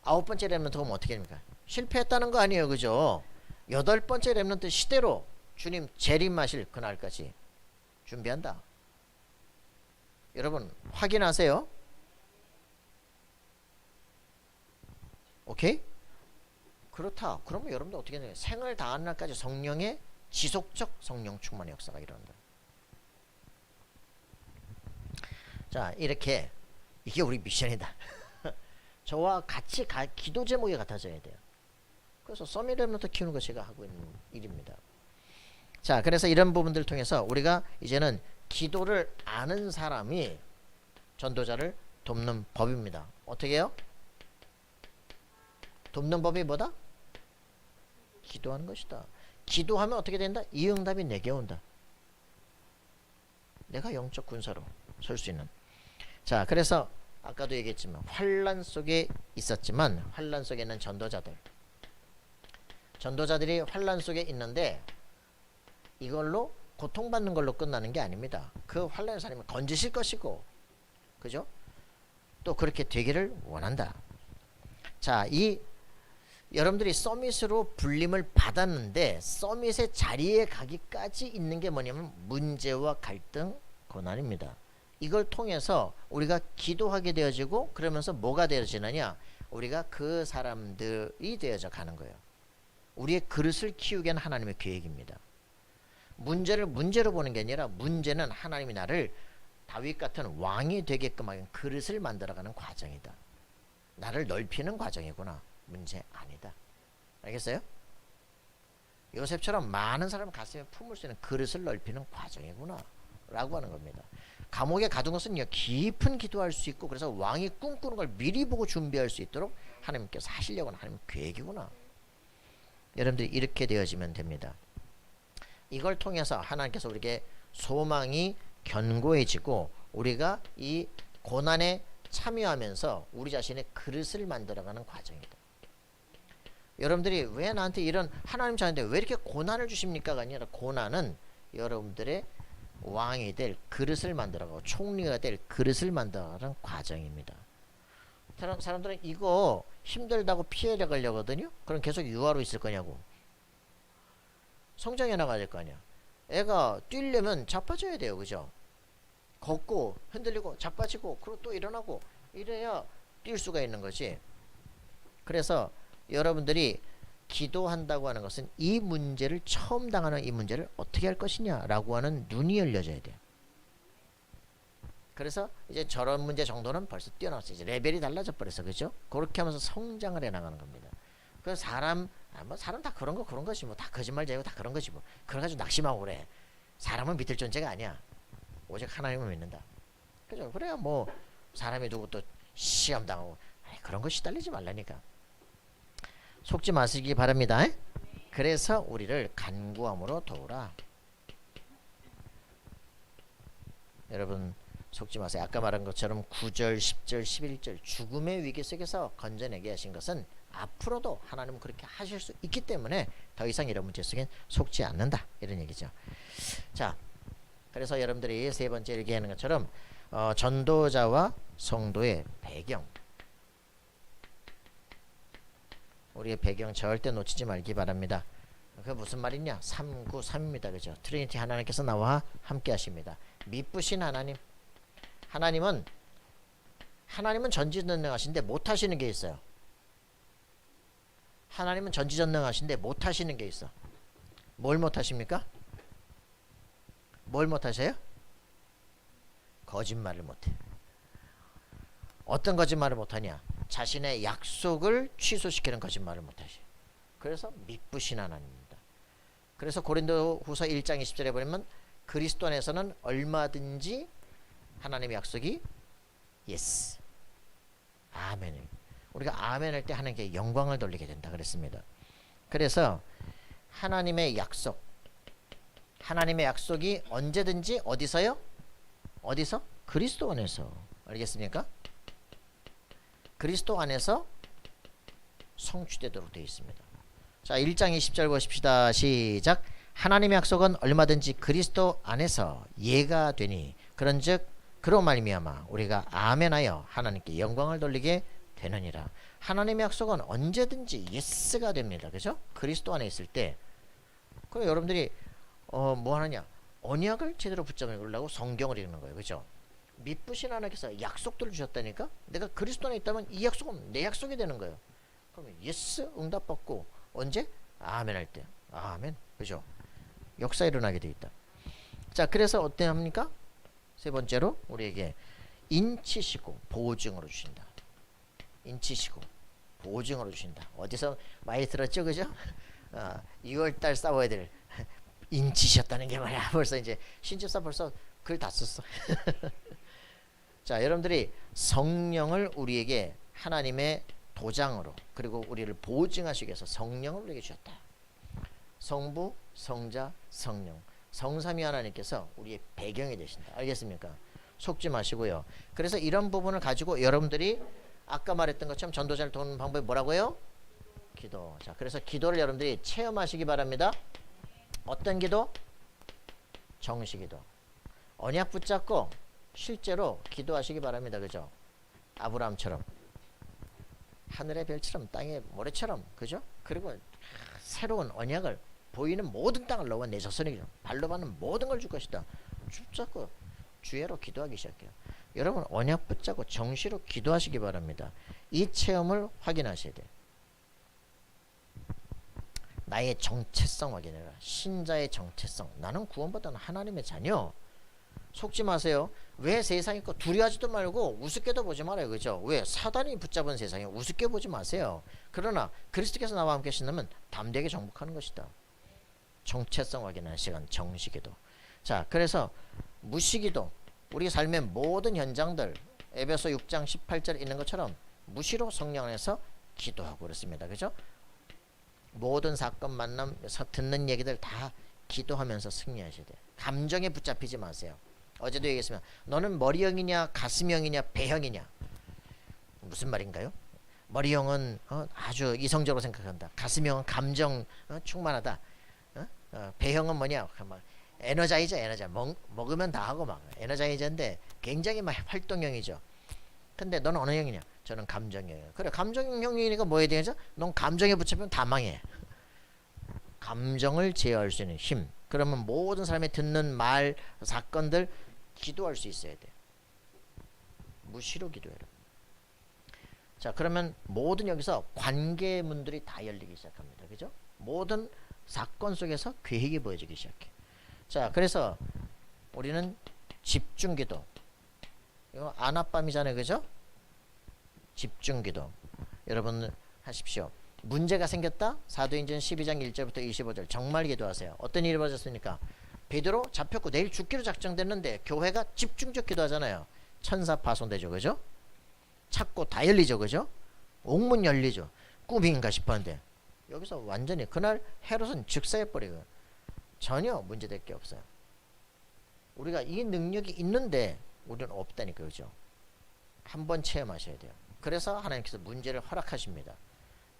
9번째 렘넌트가 그럼 어떻게 됩니까? 실패했다는 거 아니에요. 그죠? 8번째 렘넌트 시대로 주님 재림하실 그날까지 준비한다. 여러분 확인하세요. 오케이? 그렇다. 그러면 여러분들 어떻게 돼요? 생을 다하는 날까지 성령의 지속적 성령 충만의 역사가 일어난다. 자, 이렇게 이게 우리 미션이다. 저와 같이 기도 제목이 같아져야 돼요. 그래서 서밋 렘넌트 키우는 거 제가 하고 있는 일입니다. 자, 그래서 이런 부분들을 통해서 우리가 이제는 기도를 아는 사람이 전도자를 돕는 법입니다. 어떻게 해요? 돕는 법이 뭐다? 기도하는 것이다. 기도하면 어떻게 된다? 이 응답이 내게 온다. 내가 영적 군사로 설 수 있는. 자, 그래서 아까도 얘기했지만 환난 속에 있었지만 환난 속에 있는 전도자들이 환난 속에 있는데 이걸로 고통받는 걸로 끝나는 게 아닙니다. 그 환난의 사람을 건지실 것이고, 그죠? 또 그렇게 되기를 원한다. 자, 여러분들이 서밋으로 불림을 받았는데 서밋의 자리에 가기까지 있는 게 뭐냐면 문제와 갈등, 고난입니다. 이걸 통해서 우리가 기도하게 되어지고 그러면서 뭐가 되어지느냐? 우리가 그 사람들이 되어져 가는 거예요. 우리의 그릇을 키우게 하는 하나님의 계획입니다. 문제를 문제로 보는 게 아니라 문제는 하나님이 나를 다윗 같은 왕이 되게끔 하는 그릇을 만들어가는 과정이다. 나를 넓히는 과정이구나. 문제 아니다. 알겠어요? 요셉처럼 많은 사람 가슴에 품을 수 있는 그릇을 넓히는 과정이구나 라고 하는 겁니다. 감옥에 가둔 것은 깊은 기도할 수 있고 그래서 왕이 꿈꾸는 걸 미리 보고 준비할 수 있도록 하나님께서 하시려고 하는 하나님의 계획이구나. 여러분들이 이렇게 되어지면 됩니다. 이걸 통해서 하나님께서 우리에게 소망이 견고해지고 우리가 이 고난에 참여하면서 우리 자신의 그릇을 만들어가는 과정이다. 여러분들이 왜 나한테 이런 하나님 자녀인데 왜 이렇게 고난을 주십니까가 아니라 고난은 여러분들의 왕이 될 그릇을 만들어가고 총리가 될 그릇을 만들어가는 과정입니다. 사람들은 이거 힘들다고 피해려 가려고 하거든요. 그럼 계속 유아로 있을 거냐고. 성장해 나가야 될 거 아니야. 애가 뛰려면 자빠져야 돼요. 그죠? 걷고 흔들리고 자빠지고 그리고 또 일어나고 이래야 뛸 수가 있는 거지. 그래서 여러분들이 기도한다고 하는 것은 이 문제를 처음 당하는 이 문제를 어떻게 할 것이냐 라고 하는 눈이 열려져야 돼요. 그래서 이제 저런 문제 정도는 벌써 뛰어났어요. 이제 레벨이 달라져 버렸어. 그죠? 그렇게 하면서 성장을 해 나가는 겁니다. 그래서 사람 다 그런 거지 뭐. 다 거짓말쟁이고 다 그런 거지 뭐. 그래가지고 낙심하고 그래. 사람은 믿을 존재가 아니야. 오직 하나님을 믿는다. 그죠? 그래야 뭐 사람이 누구 또 시험 당하고 그런 거 시달리지 말라니까. 속지 마시기 바랍니다. 그래서 우리를 간구함으로 도우라. 여러분 속지 마세요. 아까 말한 것처럼 9절, 10절, 11절 죽음의 위기 속에서 건져내게 하신 것은 앞으로도 하나님은 그렇게 하실 수 있기 때문에 더 이상 이런 문제 속엔 속지 않는다. 이런 얘기죠. 자, 그래서 여러분들이 세 번째 얘기하는 것처럼 전도자와 성도의 배경, 우리의 배경 절대 놓치지 말기 바랍니다. 그 무슨 말이냐? 393입니다. 그죠? 트리니티 하나님께서 나와 함께 하십니다. 미쁘신 하나님. 하나님은 하나님은 전지전능하신데 못하시는 게 있어요. 하나님은 전지전능하신데 못하시는 게 있어. 뭘 못하십니까? 뭘 못하세요? 거짓말을 못해. 어떤 거짓말을 못하냐? 자신의 약속을 취소시키는 거짓말을 못하시. 그래서 미쁘신 하나님입니다. 그래서 고린도후서 1장 20절에 보면 그리스도 안에서는 얼마든지 하나님의 약속이 예스. 아멘. 우리가 아멘 할 때 하나님께 영광을 돌리게 된다 그랬습니다. 그래서 하나님의 약속이 언제든지 어디서요? 어디서? 그리스도 안에서. 알겠습니까? 그리스도 안에서 성취되도록 되어 있습니다. 자, 1장 20절 보십시다. 시작. 하나님의 약속은 얼마든지 그리스도 안에서 예가 되니 그런즉 그로 말미암아 우리가 아멘하여 하나님께 영광을 돌리게 되느니라. 하나님의 약속은 언제든지 예스가 됩니다. 그죠? 그리스도 안에 있을 때. 그럼 여러분들이 뭐 하느냐? 언약을 제대로 붙잡으려고 성경을 읽는 거예요. 그죠? 미쁘신 하나님께서 약속들을 주셨다니까? 내가 그리스도 안에 있다면 이 약속은 내 약속이 되는 거예요. 그러면 예스 응답받고 언제? 아멘 할 때. 아멘. 그죠? 역사 일어나게 되어 있다. 자, 그래서 어때 합니까? 세 번째로 우리에게 인치시고 보증으로 주신다. 인치시고 보증으로 주신다. 어디서 많이 들었죠, 그죠? 6월달 싸워야 될 인치셨다는 게 말이야. 벌써 이제 신집사 벌써 글 다 썼어. 자, 여러분들이 성령을 우리에게 하나님의 도장으로 그리고 우리를 보증하시기 위해서 성령을 우리에게 주셨다. 성부, 성자, 성령. 성삼위 하나님께서 우리의 배경이 되신다. 알겠습니까? 속지 마시고요. 그래서 이런 부분을 가지고 여러분들이 아까 말했던 것처럼 전도자를 도우는 방법이 뭐라고요? 기도. 자, 그래서 기도를 여러분들이 체험하시기 바랍니다. 어떤 기도? 정시기도. 언약 붙잡고 실제로 기도하시기 바랍니다. 그죠? 아브라함처럼 하늘의 별처럼 땅의 모래처럼. 그죠? 그리고 새로운 언약을 보이는 모든 땅을 너와 내 자손에게 발로 밟는 모든 걸 줄 것이다. 붙잡고 주야로 기도하기 시작해요. 여러분 언약 붙잡고 정시로 기도하시기 바랍니다. 이 체험을 확인하셔야 돼요. 나의 정체성 확인해라. 신자의 정체성. 나는 구원받은 하나님의 자녀. 속지 마세요. 왜 세상이 있고 두려워하지도 말고 우습게도 보지 말아요. 그죠? 왜? 사단이 붙잡은 세상에 우습게 보지 마세요. 그러나 그리스도께서 나와 함께 하신다면 담대하게 정복하는 것이다. 정체성 확인하는 시간 정시기도. 자, 그래서 무시기도. 우리 삶의 모든 현장들 에베소 6장 18절에 있는 것처럼 무시로 성령 안에서 기도하고 그렇습니다. 그죠? 모든 사건 만남 듣는 얘기들 다 기도하면서 승리하셔야 돼요. 감정에 붙잡히지 마세요. 어제도 얘기했으면 너는 머리형이냐 가슴형이냐 배형이냐. 무슨 말인가요? 머리형은 아주 이성적으로 생각한다. 가슴형은 감정 충만하다. 배형은 뭐냐? 에너자이저. 먹으면 다 하고 막 에너자이저인데 굉장히 막 활동형이죠. 근데 너는 어느 형이냐? 저는 감정형이에요. 그래, 감정형이니까 뭐 해야 되죠? 넌 감정에 붙잡히면 다 망해. 감정을 제어할 수 있는 힘. 그러면 모든 사람이 듣는 말, 사건들 기도할 수 있어야 돼. 무시로 기도해라. 자, 그러면 모든 여기서 관계문들이 다 열리기 시작합니다. 그죠? 모든 사건 속에서 계획이 보여지기 시작해. 자, 그래서 우리는 집중기도. 이거 안압밤이잖아요. 그죠? 집중기도. 여러분 하십시오. 문제가 생겼다. 사도행전 12장 1절부터 25절 정말 기도하세요. 어떤 일이 벌어졌습니까? 베드로 잡혔고 내일 죽기로 작정됐는데 교회가 집중적 기도하잖아요. 천사 파손되죠. 그죠? 찾고 다 열리죠. 그죠? 옥문 열리죠. 꿈인가 싶었는데 여기서 완전히 그날 헤롯은 즉사해버리고 전혀 문제될 게 없어요. 우리가 이 능력이 있는데 우리는 없다니까. 그죠? 한번 체험하셔야 돼요. 그래서 하나님께서 문제를 허락하십니다.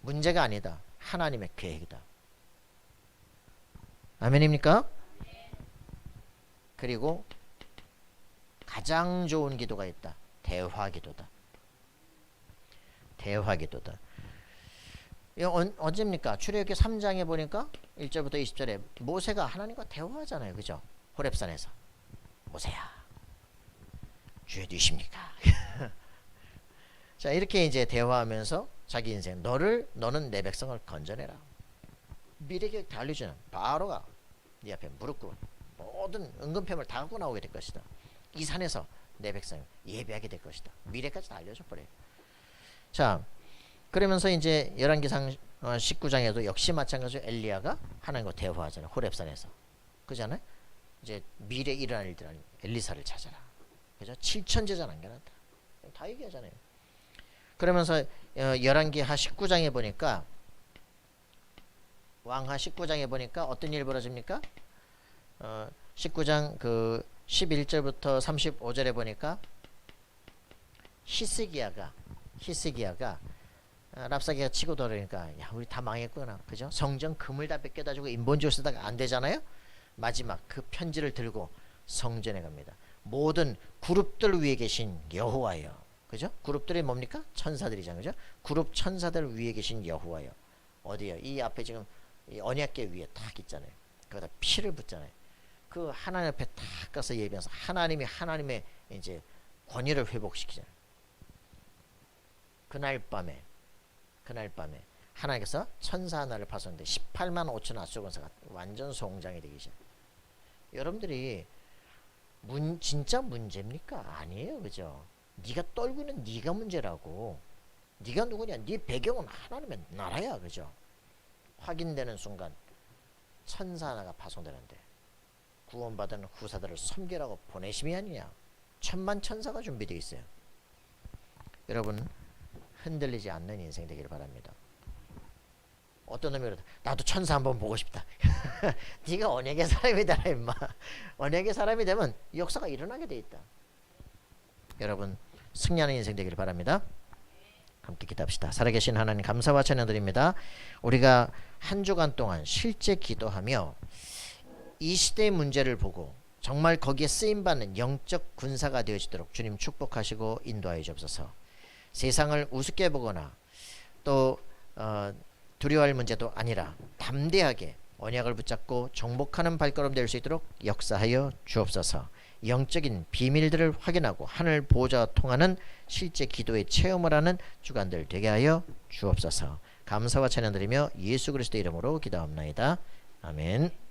문제가 아니다. 하나님의 계획이다. 아멘입니까? 그리고 가장 좋은 기도가 있다. 대화기도다. 대화기도다. 이거 언제입니까? 출애굽기 3장에 보니까 1절부터 20절에 모세가 하나님과 대화하잖아요. 그죠? 호렙산에서. 모세야, 주의 뒤십니까? 자, 이렇게 이제 대화하면서 자기 인생, 너는 내 백성을 건져내라. 미래계획 다 알려주는 바로 가. 네 앞에 무릎 꿇고 모든 은근패물 다 갖고 나오게 될 것이다. 이 산에서 내 백성 예배하게 될 것이다. 미래까지 다 알려줘 버려요. 자, 그러면서 이제 열왕기상 19장에도 역시 마찬가지로 엘리야가 하나님과 대화하잖아요. 호렙산에서. 그잖아요. 이제 미래 일어날 일들 아니면 엘리사를 찾아라. 그죠? 7천 제자 남겨놨다. 다 얘기하잖아요. 그러면서 열왕기하 19장에 보니까 왕하 19장에 보니까 어떤 일이 벌어집니까? 19장 그 11절부터 35절에 보니까 히스기야가 랍사기가 치고 돌으니까 야, 우리 다 망했구나. 그죠? 성전 금을 다 뺏겨다 주고 인본주의 쓰다가 안 되잖아요. 마지막 그 편지를 들고 성전에 갑니다. 모든 그룹들 위에 계신 여호와여. 그죠? 그룹들이 뭡니까? 천사들이잖아요. 그죠? 그룹 천사들 위에 계신 여호와여. 어디요? 이 앞에 지금 이 언약궤 위에 딱 있잖아요. 거기다 피를 붓잖아요. 그 하나님 앞에 딱 가서 예배하면서 하나님의 이제 권위를 회복시키잖아요. 그날 밤에 하나님께서 천사 하나를 파송했는데 18만 5천 아수건사가 완전 송장이 되기 시작. 여러분들이 진짜 문제입니까? 아니에요. 그죠? 네가 떨고 있는 네가 문제라고. 네가 누구냐? 네 배경은 하나님의 나라야. 그죠? 확인되는 순간 천사 하나가 파송되는데 구원받은 후사들을 섬기라고 보내심이 아니냐. 천만 천사가 준비되어 있어요. 여러분 흔들리지 않는 인생 되기를 바랍니다. 어떤 놈이 그러다 나도 천사 한번 보고 싶다. 네가 언약의 사람이 되라 임마. 언약의 사람이 되면 역사가 일어나게 돼 있다. 여러분 승리하는 인생 되기를 바랍니다. 함께 기도합시다. 살아계신 하나님 감사와 찬양드립니다. 우리가 한 주간 동안 실제 기도하며 이 시대의 문제를 보고 정말 거기에 쓰임받는 영적 군사가 되어지도록 주님 축복하시고 인도하여 주옵소서. 세상을 우습게 보거나 또 두려워할 문제도 아니라 담대하게 언약을 붙잡고 정복하는 발걸음 될 수 있도록 역사하여 주옵소서. 영적인 비밀들을 확인하고 하늘 보좌와 통하는 실제 기도의 체험을 하는 주간들 되게 하여 주옵소서. 감사와 찬양드리며 예수 그리스도의 이름으로 기도합나이다. 아멘.